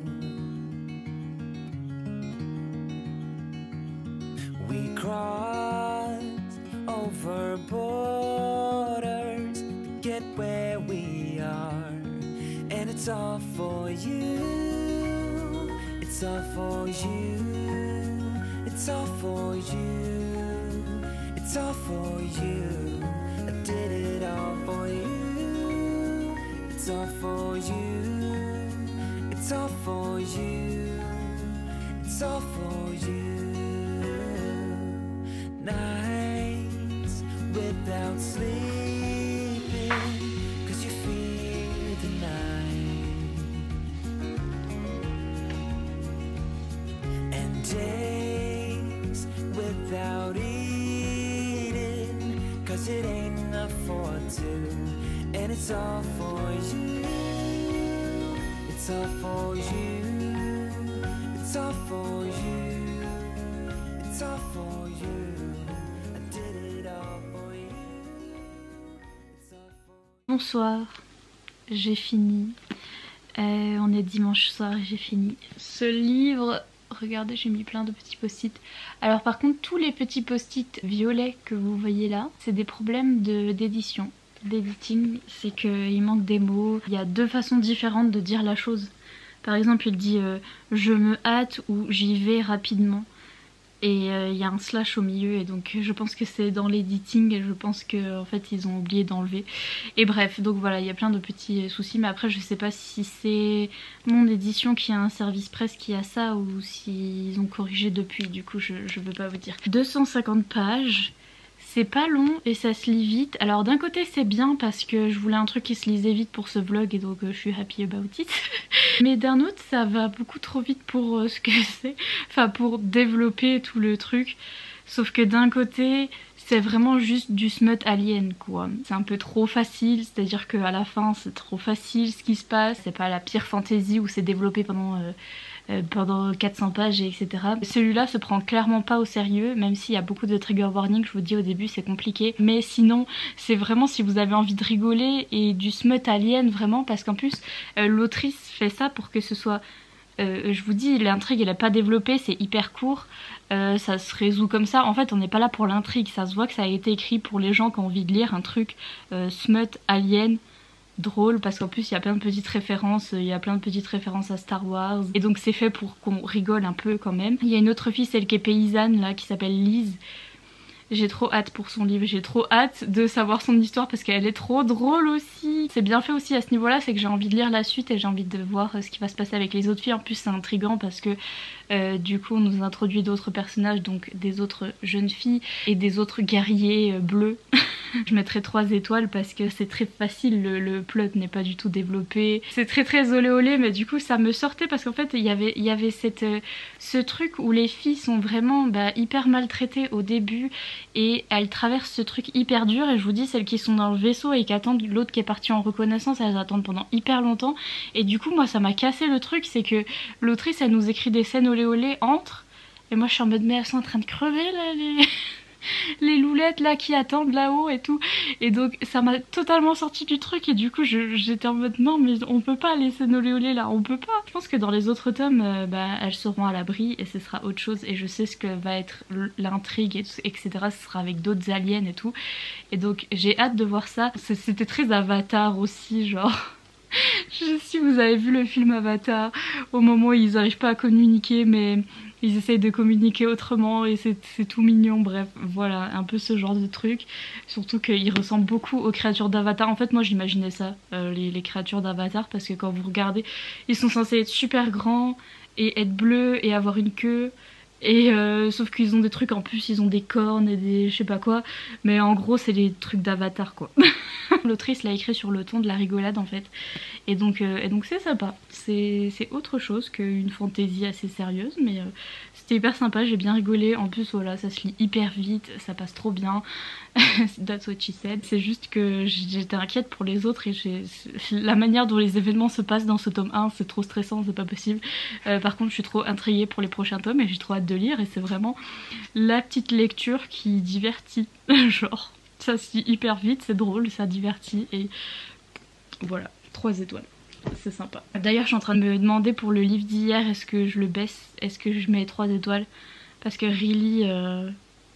We crossed over borders to get where we are, and it's all for you. It's all for you. It's all for you. It's all for you. I did it all for you. It's all for you. It's all for you. It's all for you. Nights without sleeping, 'cause you fear the night. And days without eating, 'cause it ain't enough for two. And it's all for you. It's all for you. It's all for you. It's all for you. I did it all for you. It's all for you. Bonsoir, j'ai fini. On est dimanche soir et j'ai fini. Ce livre, regardez, j'ai mis plein de petits post-it. Alors par contre, tous les petits post-it violets que vous voyez là, c'est des problèmes d'édition, d'editing. C'est qu'il manque des mots. Il y a deux façons différentes de dire la chose. Par exemple, il dit je me hâte ou j'y vais rapidement. Et il y a un slash au milieu et donc je pense que c'est dans l'editing et je pense que en fait ils ont oublié d'enlever. Et bref, donc voilà, il y a plein de petits soucis, mais après je sais pas si c'est mon édition qui a un service presse qui a ça ou s'ils ont corrigé depuis, du coup je peux pas vous dire. 250 pages, c'est pas long et ça se lit vite. Alors d'un côté c'est bien parce que je voulais un truc qui se lisait vite pour ce vlog et donc je suis happy about it. Mais d'un autre ça va beaucoup trop vite pour ce que c'est, enfin pour développer tout le truc. Sauf que d'un côté c'est vraiment juste du smut alien quoi. C'est un peu trop facile, c'est-à-dire qu'à la fin c'est trop facile ce qui se passe. C'est pas la pire fantasy où c'est développé pendant 400 pages et etc. Celui-là se prend clairement pas au sérieux, même s'il y a beaucoup de trigger warning, je vous dis au début c'est compliqué. Mais sinon c'est vraiment si vous avez envie de rigoler et du smut alien vraiment, parce qu'en plus l'autrice fait ça pour que ce soit Je vous dis, l'intrigue elle est pas développée, c'est hyper court. Ça se résout comme ça. En fait, on n'est pas là pour l'intrigue. Ça se voit que ça a été écrit pour les gens qui ont envie de lire un truc smut, alien, drôle, parce qu'en plus il y a plein de petites références, à Star Wars, et donc c'est fait pour qu'on rigole un peu quand même. Il y a une autre fille, celle qui est paysanne là, qui s'appelle Lise. J'ai trop hâte pour son livre, j'ai trop hâte de savoir son histoire parce qu'elle est trop drôle aussi. C'est bien fait aussi à ce niveau-là, c'est que j'ai envie de lire la suite et j'ai envie de voir ce qui va se passer avec les autres filles. En plus c'est intriguant parce que du coup on nous introduit d'autres personnages, donc des autres jeunes filles et des autres guerriers bleus. Je mettrais 3 étoiles parce que c'est très facile, le plot n'est pas du tout développé. C'est très olé olé, mais du coup ça me sortait parce qu'en fait il y avait ce truc où les filles sont vraiment hyper maltraitées au début et elles traversent ce truc hyper dur, et je vous dis, celles qui sont dans le vaisseau et qui attendent l'autre qui est parti en reconnaissance, elles attendent pendant hyper longtemps, et du coup moi ça m'a cassé le truc, c'est que l'autrice elle nous écrit des scènes olé olé entre, et moi je suis en mode mais elles sont en train de crever là les loulettes là qui attendent là-haut et tout, et donc ça m'a totalement sorti du truc, et du coup j'étais en mode non mais on peut pas laisser nos olé là, on peut pas. Je pense que dans les autres tomes elles seront à l'abri et ce sera autre chose, et je sais ce que va être l'intrigue etc, ce sera avec d'autres aliens et tout, et donc j'ai hâte de voir ça. C'était très Avatar aussi, genre je sais si vous avez vu le film Avatar, au moment où ils n'arrivent pas à communiquer mais ils essayent de communiquer autrement et c'est tout mignon. Bref, voilà, un peu ce genre de truc. Surtout qu'ils ressemblent beaucoup aux créatures d'Avatar. En fait, moi j'imaginais ça, les créatures d'Avatar, parce que quand vous regardez, ils sont censés être super grands et être bleus et avoir une queue. Et sauf qu'ils ont des trucs, en plus ils ont des cornes et des je sais pas quoi, mais en gros c'est les trucs d'Avatar quoi. L'autrice l'a écrit sur le ton de la rigolade en fait, et donc c'est sympa, c'est autre chose qu'une fantaisie assez sérieuse, mais c'était hyper sympa, j'ai bien rigolé. En plus voilà, ça se lit hyper vite, ça passe trop bien. That's what she said. C'est juste que j'étais inquiète pour les autres, et la manière dont les événements se passent dans ce tome 1 c'est trop stressant, c'est pas possible. Par contre je suis trop intriguée pour les prochains tomes et j'ai trop hâte de lire, et c'est vraiment la petite lecture qui divertit. Genre ça se lit hyper vite, c'est drôle, ça divertit, et voilà, 3 étoiles. C'est sympa. D'ailleurs je suis en train de me demander pour le livre d'hier, est-ce que je le baisse, est-ce que je mets 3 étoiles, parce que really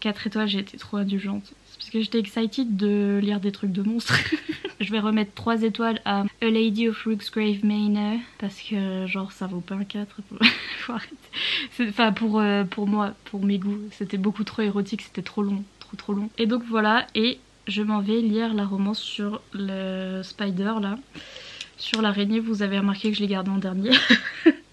4 étoiles j'ai été trop indulgente. C'est parce que j'étais excited de lire des trucs de monstres. Je vais remettre 3 étoiles à A Lady of Rooksgrave Manor, parce que genre ça vaut pas un 4. Faut arrêter. Enfin pour moi, pour mes goûts, c'était beaucoup trop érotique, c'était trop long, trop long. Et donc voilà, et je m'en vais lire la romance sur le spider là. Sur l'araignée, vous avez remarqué que je l'ai gardé en dernier.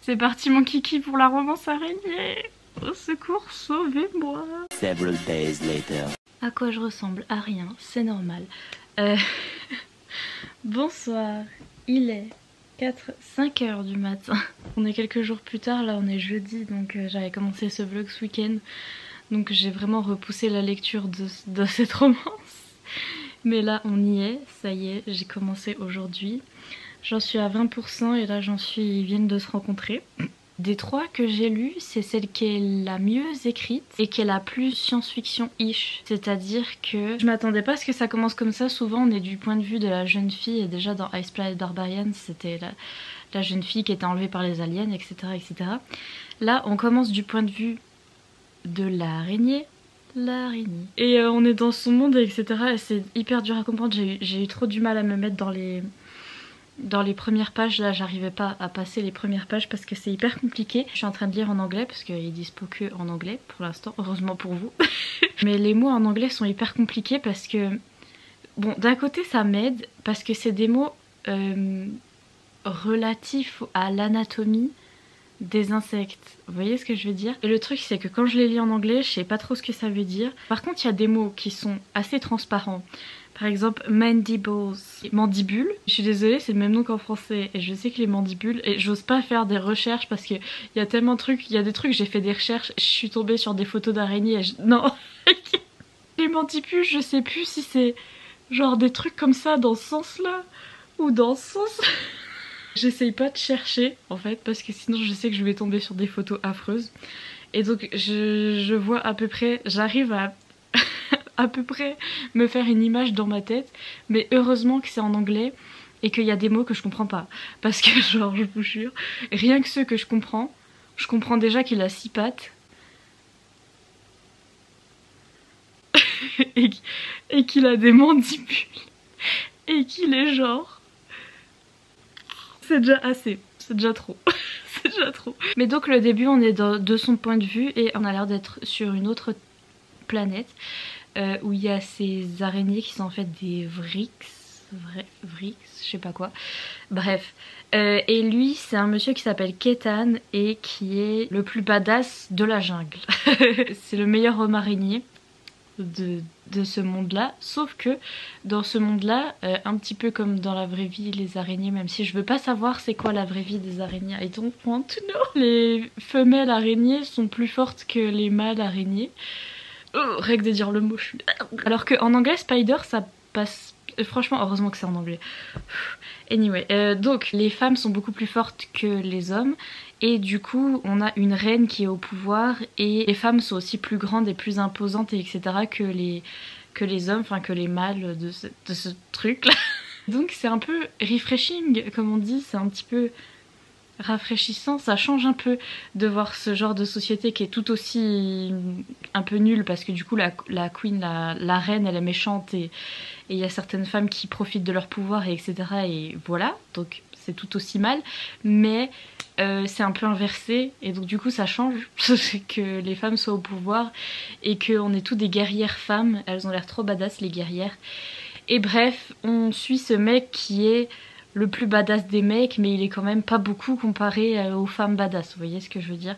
C'est parti mon kiki pour la romance araignée. Au secours, sauvez-moi. Several days later. À quoi je ressemble? À rien, c'est normal. Bonsoir, il est 5 heures du matin. On est quelques jours plus tard, là on est jeudi, donc j'avais commencé ce vlog ce week-end. Donc j'ai vraiment repoussé la lecture de cette romance. Mais là on y est, ça y est, j'ai commencé aujourd'hui. J'en suis à 20% et là ils viennent de se rencontrer. Des 3 que j'ai lues, c'est celle qui est la mieux écrite et qui est la plus science-fiction-ish. C'est-à-dire que je m'attendais pas à ce que ça commence comme ça. Souvent on est du point de vue de la jeune fille, et déjà dans Ice Planet Barbarian c'était la jeune fille qui était enlevée par les aliens, etc., etc. Là on commence du point de vue de l'araignée. Et on est dans son monde, etc. Et c'est hyper dur à comprendre. J'ai eu trop du mal à me mettre dans les premières pages. Là j'arrivais pas à passer les premières pages parce que c'est hyper compliqué. Je suis en train de lire en anglais parce qu'ils dispo que en anglais pour l'instant, heureusement pour vous. Mais les mots en anglais sont hyper compliqués parce que bon, d'un côté ça m'aide parce que c'est des mots relatifs à l'anatomie des insectes, vous voyez ce que je veux dire? Et le truc c'est que quand je les lis en anglais, je sais pas trop ce que ça veut dire. Par contre il y a des mots qui sont assez transparents. Par exemple mandibles, mandibules. Je suis désolée, c'est le même nom qu'en français, et je sais que les mandibules, et j'ose pas faire des recherches parce que il y a tellement de trucs, il y a des trucs, j'ai fait des recherches, je suis tombée sur des photos d'araignées et non. Les mandibules, je sais plus si c'est genre des trucs comme ça dans ce sens là ou dans ce sens. J'essaye pas de chercher en fait parce que sinon je sais que je vais tomber sur des photos affreuses. Et donc je vois à peu près, j'arrive à peu près me faire une image dans ma tête. Mais heureusement que c'est en anglais et qu'il y a des mots que je comprends pas. Parce que genre, je vous jure, rien que ceux que je comprends déjà qu'il a 6 pattes. et qu'il a des mandibules. Et qu'il est genre... C'est déjà assez, c'est déjà trop. C'est déjà trop. Mais donc le début, on est de son point de vue et on a l'air d'être sur une autre planète où il y a ces araignées qui sont en fait des Vrix, je sais pas quoi. Bref. Et lui, c'est un monsieur qui s'appelle Ketan et qui est le plus badass de la jungle. C'est le meilleur homme araignée de ce monde-là, sauf que dans ce monde-là, un petit peu comme dans la vraie vie, les araignées, même si je veux pas savoir c'est quoi la vraie vie des araignées, I don't want to know. Les femelles araignées sont plus fortes que les mâles araignées. Oh, règle de dire le mot, je suis... Alors qu'en anglais, spider, ça passe... Franchement, heureusement que c'est en anglais. Anyway, donc les femmes sont beaucoup plus fortes que les hommes et du coup on a une reine qui est au pouvoir et les femmes sont aussi plus grandes et plus imposantes et etc. que les hommes, enfin que les mâles de ce truc là. Donc c'est un peu refreshing comme on dit, c'est un petit peu rafraîchissant, ça change un peu de voir ce genre de société qui est tout aussi un peu nulle parce que du coup la queen, la reine elle est méchante et il y a certaines femmes qui profitent de leur pouvoir et etc. et voilà, donc c'est tout aussi mal, mais c'est un peu inversé et donc du coup ça change que les femmes soient au pouvoir et qu'on est tous des guerrières femmes, elles ont l'air trop badass les guerrières. Et bref, on suit ce mec qui est le plus badass des mecs, mais il est quand même pas beaucoup comparé aux femmes badass, vous voyez ce que je veux dire.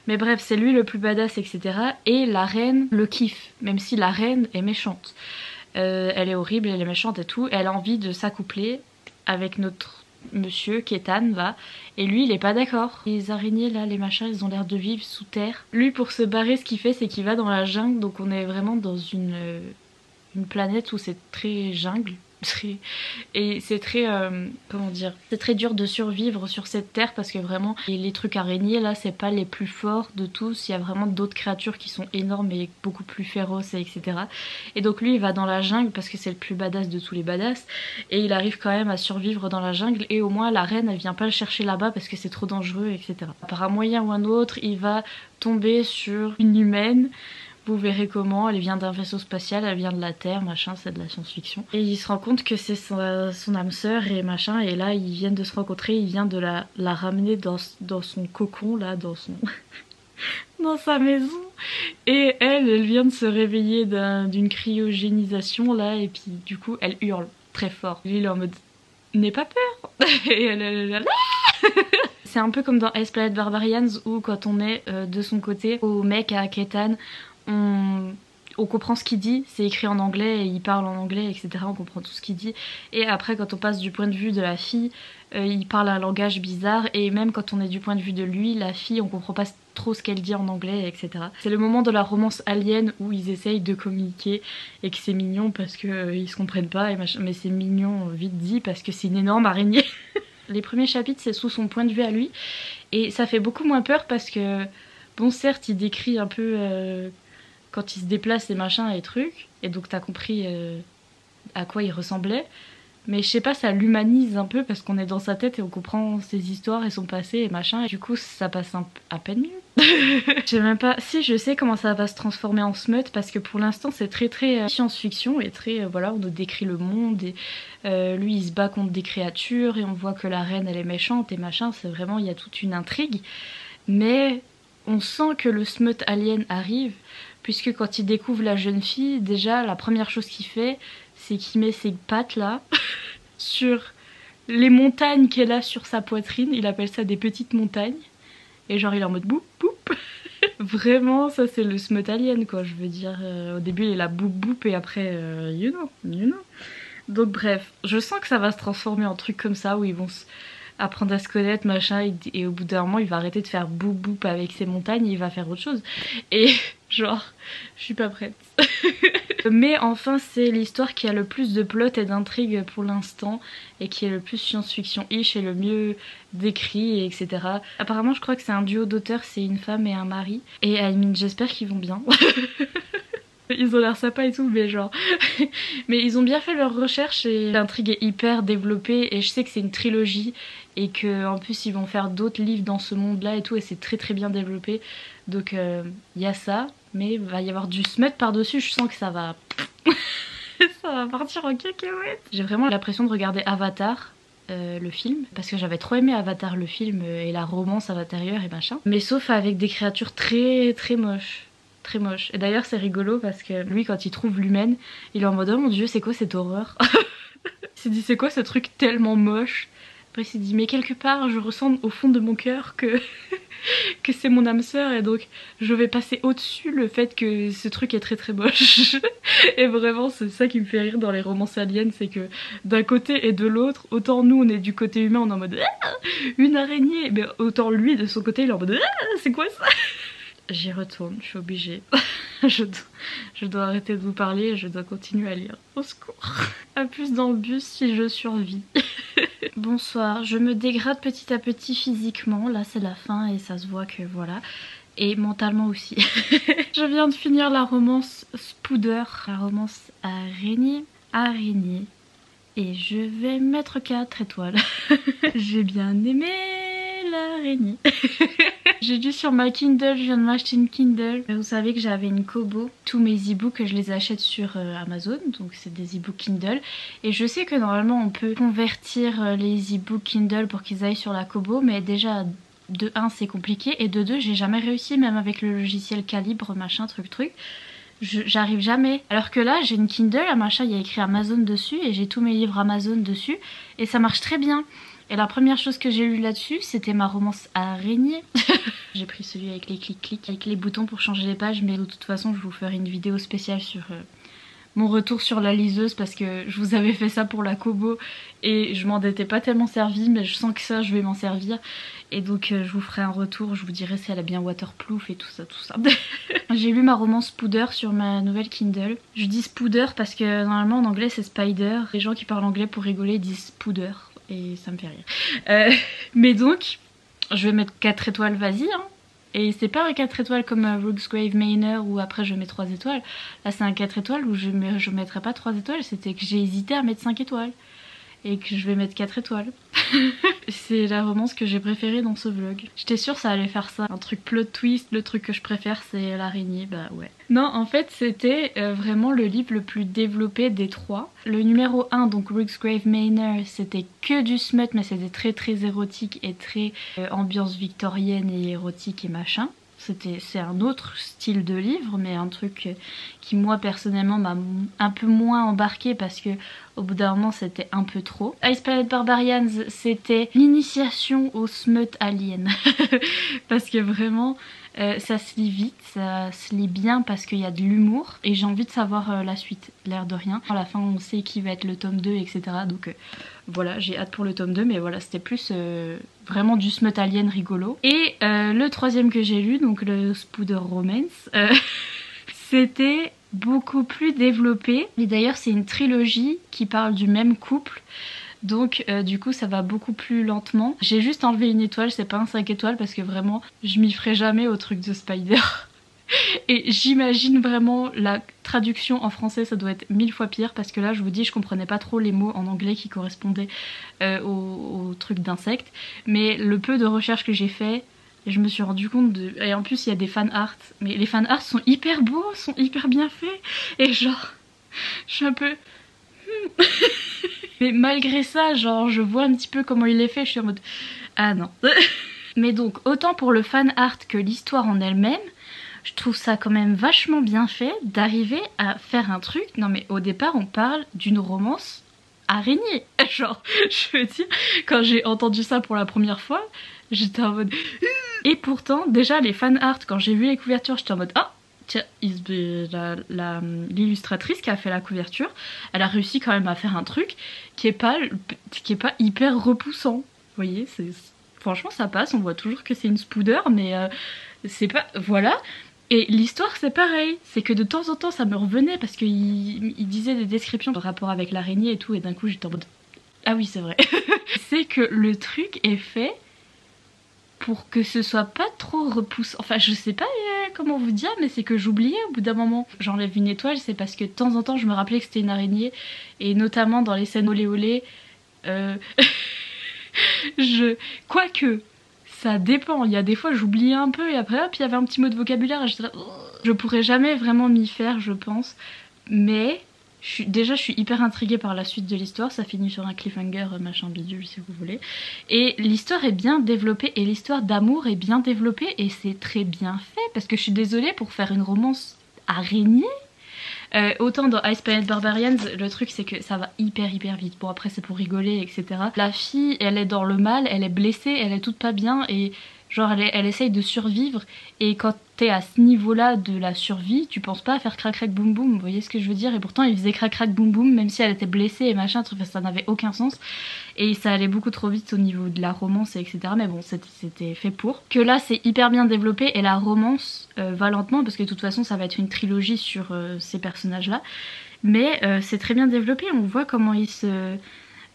Mais bref, c'est lui le plus badass, etc. Et la reine le kiffe, même si la reine est méchante. Elle est horrible, elle est méchante et tout, elle a envie de s'accoupler avec notre monsieur Ketan là, et lui il est pas d'accord. Les araignées là, les machins, ils ont l'air de vivre sous terre. Lui pour se barrer, ce qu'il fait c'est qu'il va dans la jungle, donc on est vraiment dans une planète où c'est très jungle. Et c'est très comment dire, c'est très dur de survivre sur cette terre parce que vraiment les trucs araignées là c'est pas les plus forts de tous, il y a vraiment d'autres créatures qui sont énormes et beaucoup plus féroces et etc. Et donc lui il va dans la jungle parce que c'est le plus badass de tous les badass et il arrive quand même à survivre dans la jungle et au moins la reine elle vient pas le chercher là-bas parce que c'est trop dangereux etc. Par un moyen ou un autre il va tomber sur une humaine. Vous verrez comment, elle vient d'un vaisseau spatial, elle vient de la Terre, machin, c'est de la science-fiction. Et il se rend compte que c'est son âme sœur et machin, et là ils viennent de se rencontrer, il vient de la ramener dans son cocon, là, dans sa maison. Et elle vient de se réveiller d'une cryogénisation, là, et puis du coup elle hurle très fort. Il est en mode, n'aie pas peur. Et elle est là. C'est un peu comme dans Ice Planet Barbarians où quand on est de son côté, au mec à Ketan, on comprend ce qu'il dit, c'est écrit en anglais et il parle en anglais, etc. On comprend tout ce qu'il dit. Et après, quand on passe du point de vue de la fille, il parle un langage bizarre. Et même quand on est du point de vue de lui, la fille, on comprend pas trop ce qu'elle dit en anglais, etc. C'est le moment de la romance alien où ils essayent de communiquer et que c'est mignon parce que ils se comprennent pas. Mais c'est mignon vite dit parce que c'est une énorme araignée. Les premiers chapitres, c'est sous son point de vue à lui. Et ça fait beaucoup moins peur parce que, bon, certes, il décrit un peu quand il se déplace et machin et trucs. Et donc, t'as compris à quoi il ressemblait. Mais je sais pas, ça l'humanise un peu parce qu'on est dans sa tête et on comprend ses histoires et son passé et machin. Et du coup, ça passe à peine mieux. Je sais même pas. Si, je sais comment ça va se transformer en smut parce que pour l'instant, c'est très très science-fiction et très. Voilà, on nous décrit le monde et lui il se bat contre des créatures et on voit que la reine elle est méchante et machin. C'est vraiment, il y a toute une intrigue. Mais on sent que le smut alien arrive puisque quand il découvre la jeune fille, déjà la première chose qu'il fait, c'est qu'il met ses pattes là sur les montagnes qu'elle a sur sa poitrine. Il appelle ça des petites montagnes. Et genre il est en mode boop boop. Vraiment ça c'est le smut alien quoi, je veux dire. Au début il est là boop boop et après you know. Donc bref, je sens que ça va se transformer en truc comme ça où ils vont apprendre à se connaître machin et au bout d'un moment il va arrêter de faire boop boop avec ses montagnes et il va faire autre chose. Et genre je suis pas prête. Mais enfin c'est l'histoire qui a le plus de plot et d'intrigue pour l'instant et qui est le plus science-fiction-ish et le mieux décrit et etc. Apparemment je crois que c'est un duo d'auteurs, c'est une femme et un mari. Et I mean, j'espère qu'ils vont bien. Ils ont l'air sympas et tout, mais genre... mais ils ont bien fait leur recherche et l'intrigue est hyper développée et je sais que c'est une trilogie et qu'en plus ils vont faire d'autres livres dans ce monde-là et tout et c'est très très bien développé. Donc y a ça, mais il va y avoir du smut par-dessus, je sens que ça va... ça va partir en cacahuète. J'ai vraiment l'impression de regarder Avatar. Le film, parce que j'avais trop aimé Avatar le film et la romance à l'intérieur et machin, mais sauf avec des créatures très très moches, très moches. Et d'ailleurs c'est rigolo parce que lui quand il trouve l'humaine, il est en mode oh mon dieu c'est quoi cette horreur. Il s'est dit c'est quoi ce truc tellement moche. Après il s'est dit mais quelque part je ressens au fond de mon cœur que que c'est mon âme sœur et donc je vais passer au-dessus le fait que ce truc est très très moche. Et vraiment c'est ça qui me fait rire dans les romances aliens, c'est que d'un côté et de l'autre, autant nous on est du côté humain, on est en mode ah, une araignée, mais autant lui de son côté il est en mode ah, c'est quoi ça. J'y retourne, je suis obligée. je dois arrêter de vous parler, je dois continuer à lire. Au secours. A plus dans le bus si je survis. Bonsoir, je me dégrade petit à petit physiquement, là c'est la fin et ça se voit que voilà. Et mentalement aussi. Je viens de finir la romance Spooder, la romance araignée. Et je vais mettre 4 étoiles. J'ai bien aimé l'araignée. J'ai lu sur ma Kindle, je viens de m'acheter une Kindle. Vous savez que j'avais une Kobo. Tous mes e-books, je les achète sur Amazon, donc c'est des e-books Kindle. Et je sais que normalement on peut convertir les e-books Kindle pour qu'ils aillent sur la Kobo, mais déjà de 1 c'est compliqué et de 2 j'ai jamais réussi, même avec le logiciel Calibre, machin, truc. J'arrive jamais. Alors que là j'ai une Kindle, à machin il y a écrit Amazon dessus et j'ai tous mes livres Amazon dessus et ça marche très bien. Et la première chose que j'ai lue là-dessus, c'était ma romance araignée. J'ai pris celui avec les clics-clics, avec les boutons pour changer les pages, mais de toute façon, je vous ferai une vidéo spéciale sur mon retour sur la liseuse parce que je vous avais fait ça pour la Kobo et je m'en étais pas tellement servie, mais je sens que ça, je vais m'en servir. Et donc, je vous ferai un retour, je vous dirai si elle est bien waterproof et tout ça, tout ça. J'ai lu ma romance Spooder sur ma nouvelle Kindle. Je dis Spooder parce que normalement en anglais c'est Spider. Les gens qui parlent anglais pour rigoler disent Spooder. Et ça me fait rire. Mais donc, je vais mettre 4 étoiles, vas-y. Hein. Et c'est pas un 4 étoiles comme Rooksgrave Manor où après je mets 3 étoiles. Là c'est un 4 étoiles où je mettrais pas 3 étoiles. C'était que j'ai hésité à mettre 5 étoiles. Et que je vais mettre 4 étoiles. C'est la romance que j'ai préférée dans ce vlog. J'étais sûre ça allait faire ça. Un truc plot twist, le truc que je préfère c'est l'araignée, bah ouais. Non, en fait c'était vraiment le livre le plus développé des 3. Le numéro 1, donc Rooksgrave Manor, c'était que du smut mais c'était très très érotique et très ambiance victorienne et érotique et machin. C'est un autre style de livre, mais un truc qui moi personnellement m'a un peu moins embarqué parce que au bout d'un moment c'était un peu trop. Ice Planet Barbarians, c'était l'initiation au smut alien. Parce que vraiment ça se lit vite, ça se lit bien parce qu'il y a de l'humour et j'ai envie de savoir la suite, l'air de rien. À la fin on sait qui va être le tome 2 etc. Donc voilà, j'ai hâte pour le tome 2 mais voilà c'était plus vraiment du smut alien rigolo. Et le troisième que j'ai lu, donc le Spooder Romance, c'était beaucoup plus développé. Et d'ailleurs c'est une trilogie qui parle du même couple. Donc du coup ça va beaucoup plus lentement. J'ai juste enlevé une étoile, c'est pas un 5 étoiles parce que vraiment je m'y ferai jamais au truc de Spider. Et j'imagine vraiment la traduction en français ça doit être 1000 fois pire parce que là je vous dis je comprenais pas trop les mots en anglais qui correspondaient au truc d'insectes. Mais le peu de recherche que j'ai fait, je me suis rendu compte de... Et en plus il y a des fan art, mais les fan art sont hyper beaux, sont hyper bien faits. Et genre, je suis un peu... Mais malgré ça, genre je vois un petit peu comment il est fait, je suis en mode... Ah non. Mais donc autant pour le fan art que l'histoire en elle-même, je trouve ça quand même vachement bien fait d'arriver à faire un truc... Non mais au départ on parle d'une romance araignée. Genre, je veux dire, quand j'ai entendu ça pour la première fois, j'étais en mode... Et pourtant, déjà les fan art, quand j'ai vu les couvertures, j'étais en mode... Ah, tiens, l'illustratrice qui a fait la couverture, elle a réussi quand même à faire un truc qui est pas hyper repoussant. Vous voyez, franchement ça passe, on voit toujours que c'est une Spooder, mais c'est pas... Voilà. Et l'histoire c'est pareil, c'est que de temps en temps ça me revenait parce qu'il disait des descriptions en rapport avec l'araignée et tout, et d'un coup j'étais en mode... Ah oui c'est vrai. C'est que le truc est fait pour que ce soit pas trop repoussant. Enfin, je sais pas comment vous dire, mais c'est que j'oubliais au bout d'un moment. J'enlève une étoile, c'est parce que de temps en temps, je me rappelais que c'était une araignée, et notamment dans les scènes olé olé, quoique, ça dépend. Il y a des fois, j'oubliais un peu, et après, hop, il y avait un petit mot de vocabulaire, et j'étais là, je pourrais jamais vraiment m'y faire, je pense, mais... Déjà je suis hyper intriguée par la suite de l'histoire, ça finit sur un cliffhanger machin bidule si vous voulez. Et l'histoire est bien développée et l'histoire d'amour est bien développée et c'est très bien fait parce que je suis désolée pour faire une romance araignée. Autant dans Ice Planet Barbarians, le truc c'est que ça va hyper vite. Bon après c'est pour rigoler etc. La fille elle est dans le mal, elle est blessée, elle est toute pas bien et genre elle essaye de survivre et quand t'es à ce niveau-là de la survie, tu penses pas à faire crac crac boum boum, vous voyez ce que je veux dire? Et pourtant il faisait crac crac boum boum même si elle était blessée et machin, ça n'avait aucun sens et ça allait beaucoup trop vite au niveau de la romance et etc. Mais bon c'était fait pour. Que là c'est hyper bien développé et la romance va lentement parce que de toute façon ça va être une trilogie sur ces personnages-là. Mais c'est très bien développé, on voit comment ils se...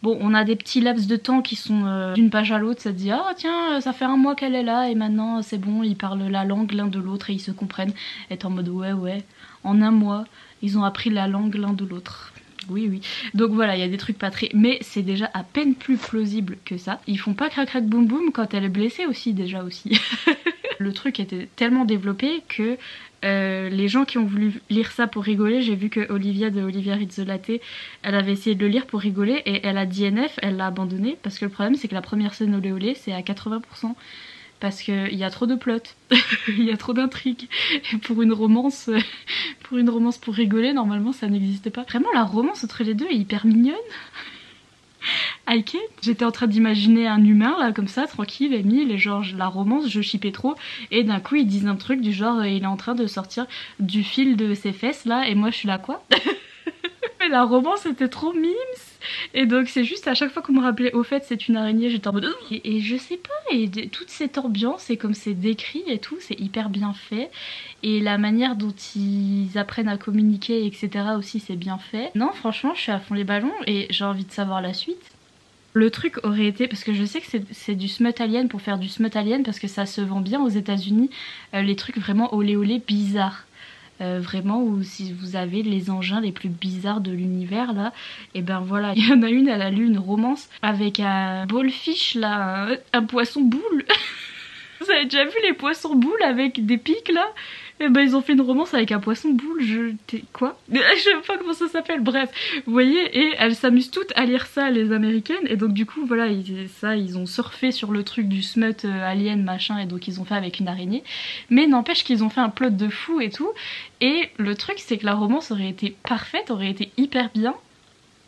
Bon, on a des petits laps de temps qui sont d'une page à l'autre, ça te dit ah tiens, ça fait un mois qu'elle est là et maintenant c'est bon, ils parlent la langue l'un de l'autre et ils se comprennent. Et t'es en mode ouais, en un mois, ils ont appris la langue l'un de l'autre. Oui. Donc voilà, il y a des trucs pas très... Mais c'est déjà à peine plus plausible que ça. Ils font pas crac crac boum boum quand elle est blessée aussi, déjà aussi. Le truc était tellement développé que... les gens qui ont voulu lire ça pour rigoler, j'ai vu que Olivia de Olivia Reads the Latte, elle avait essayé de le lire pour rigoler et elle a DNF, elle l'a abandonné parce que le problème c'est que la première scène olé olé c'est à 80% parce qu'il y a trop de plot, il y a trop d'intrigues et pour une romance pour rigoler normalement ça n'existe pas. Vraiment la romance entre les deux est hyper mignonne. I can't. J'étais en train d'imaginer un humain là comme ça tranquille Emile et genre la romance je shippais trop et d'un coup ils disent un truc du genre il est en train de sortir du fil de ses fesses là et moi je suis là quoi. Mais la romance était trop mimes et donc c'est juste à chaque fois qu'on me rappelait au fait c'est une araignée j'étais en mode et je sais pas et toute cette ambiance et comme c'est décrit et tout c'est hyper bien fait et la manière dont ils apprennent à communiquer etc aussi c'est bien fait. Non franchement je suis à fond les ballons et j'ai envie de savoir la suite. Le truc aurait été, parce que je sais que c'est du smut alien pour faire du smut alien parce que ça se vend bien aux États-Unis, les trucs vraiment olé olé bizarres. Vraiment où si vous avez les engins les plus bizarres de l'univers là, et ben voilà, il y en a une, elle a lu une romance avec un ballfish là, un poisson boule. Vous avez déjà vu les poissons boules avec des pics là? Et ben ils ont fait une romance avec un poisson boule, quoi? Je sais pas comment ça s'appelle, bref. Vous voyez, et elles s'amusent toutes à lire ça, les américaines, et donc du coup voilà, ils ont surfé sur le truc du smut alien machin, et donc ils ont fait avec une araignée. Mais n'empêche qu'ils ont fait un plot de fou et tout, et le truc c'est que la romance aurait été parfaite, aurait été hyper bien.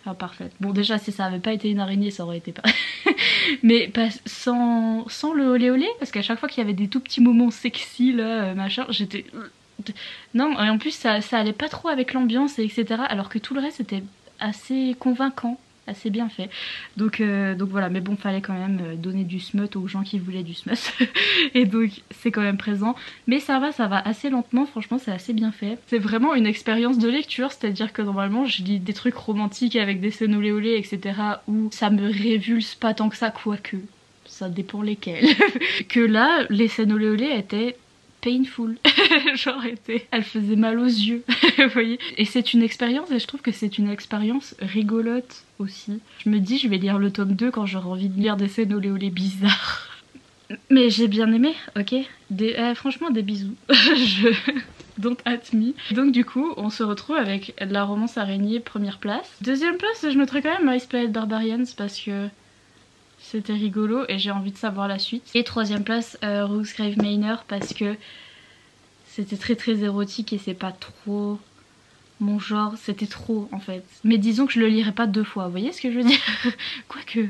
Enfin parfaite. Bon déjà si ça avait pas été une araignée ça aurait été pas... Mais pas sans le olé olé parce qu'à chaque fois qu'il y avait des tout petits moments sexy là machin j'étais... Non et en plus ça allait pas trop avec l'ambiance et etc alors que tout le reste était assez convaincant. Assez bien fait. Donc voilà, mais bon, fallait quand même donner du smut aux gens qui voulaient du smut. Et donc c'est quand même présent. Mais ça va assez lentement, franchement c'est assez bien fait. C'est vraiment une expérience de lecture, c'est-à-dire que normalement je lis des trucs romantiques avec des scènes olé olé, etc. où ça me révulse pas tant que ça, quoique. Ça dépend lesquels. Que là, les scènes olé olé étaient painful. Genre elle faisait mal aux yeux. Vous voyez. Et c'est une expérience et je trouve que c'est une expérience rigolote aussi. Je me dis je vais lire le tome 2 quand j'aurai envie de lire des scènes olé olé bizarres. Mais j'ai bien aimé, ok. Franchement des bisous. Don't at me. Donc du coup on se retrouve avec la romance araignée première place. Deuxième place je mettrais quand même Ice Planet Barbarians parce que c'était rigolo et j'ai envie de savoir la suite. Et troisième place, Rosegrave Manor parce que c'était très érotique et c'est pas trop mon genre, c'était trop en fait. Mais disons que je le lirai pas 2 fois, vous voyez ce que je veux dire? Quoique...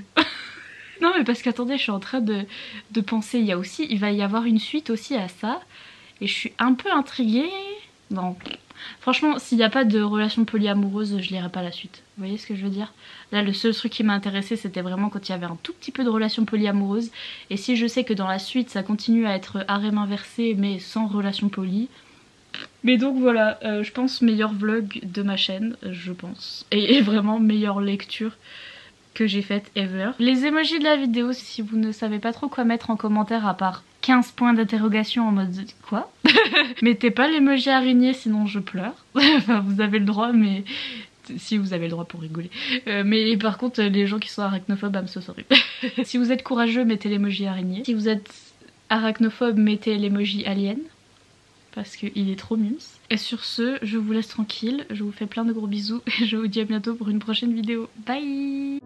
Non mais parce qu'attendez, je suis en train de penser, il va y avoir une suite aussi à ça. Et je suis un peu intriguée... Non... Franchement, s'il n'y a pas de relation polyamoureuse, je lirai pas la suite. Vous voyez ce que je veux dire? Là, le seul truc qui m'a intéressé, c'était vraiment quand il y avait un tout petit peu de relation polyamoureuse. Et si je sais que dans la suite, ça continue à être harem inversé, mais sans relation poly... Mais donc voilà, je pense meilleur vlog de ma chaîne, je pense. Et vraiment meilleure lecture. que j'ai faites ever. Les emojis de la vidéo, si vous ne savez pas trop quoi mettre en commentaire à part 15 points d'interrogation en mode quoi mettez pas l'emoji araignée sinon je pleure. Enfin vous avez le droit mais si vous avez le droit pour rigoler. Mais par contre les gens qui sont arachnophobes, I'm so sorry. Si vous êtes courageux, mettez l'emoji araignée. Si vous êtes arachnophobe, mettez l'emoji alien. Parce qu'il est trop mimes. Et sur ce, je vous laisse tranquille. Je vous fais plein de gros bisous. Et je vous dis à bientôt pour une prochaine vidéo. Bye!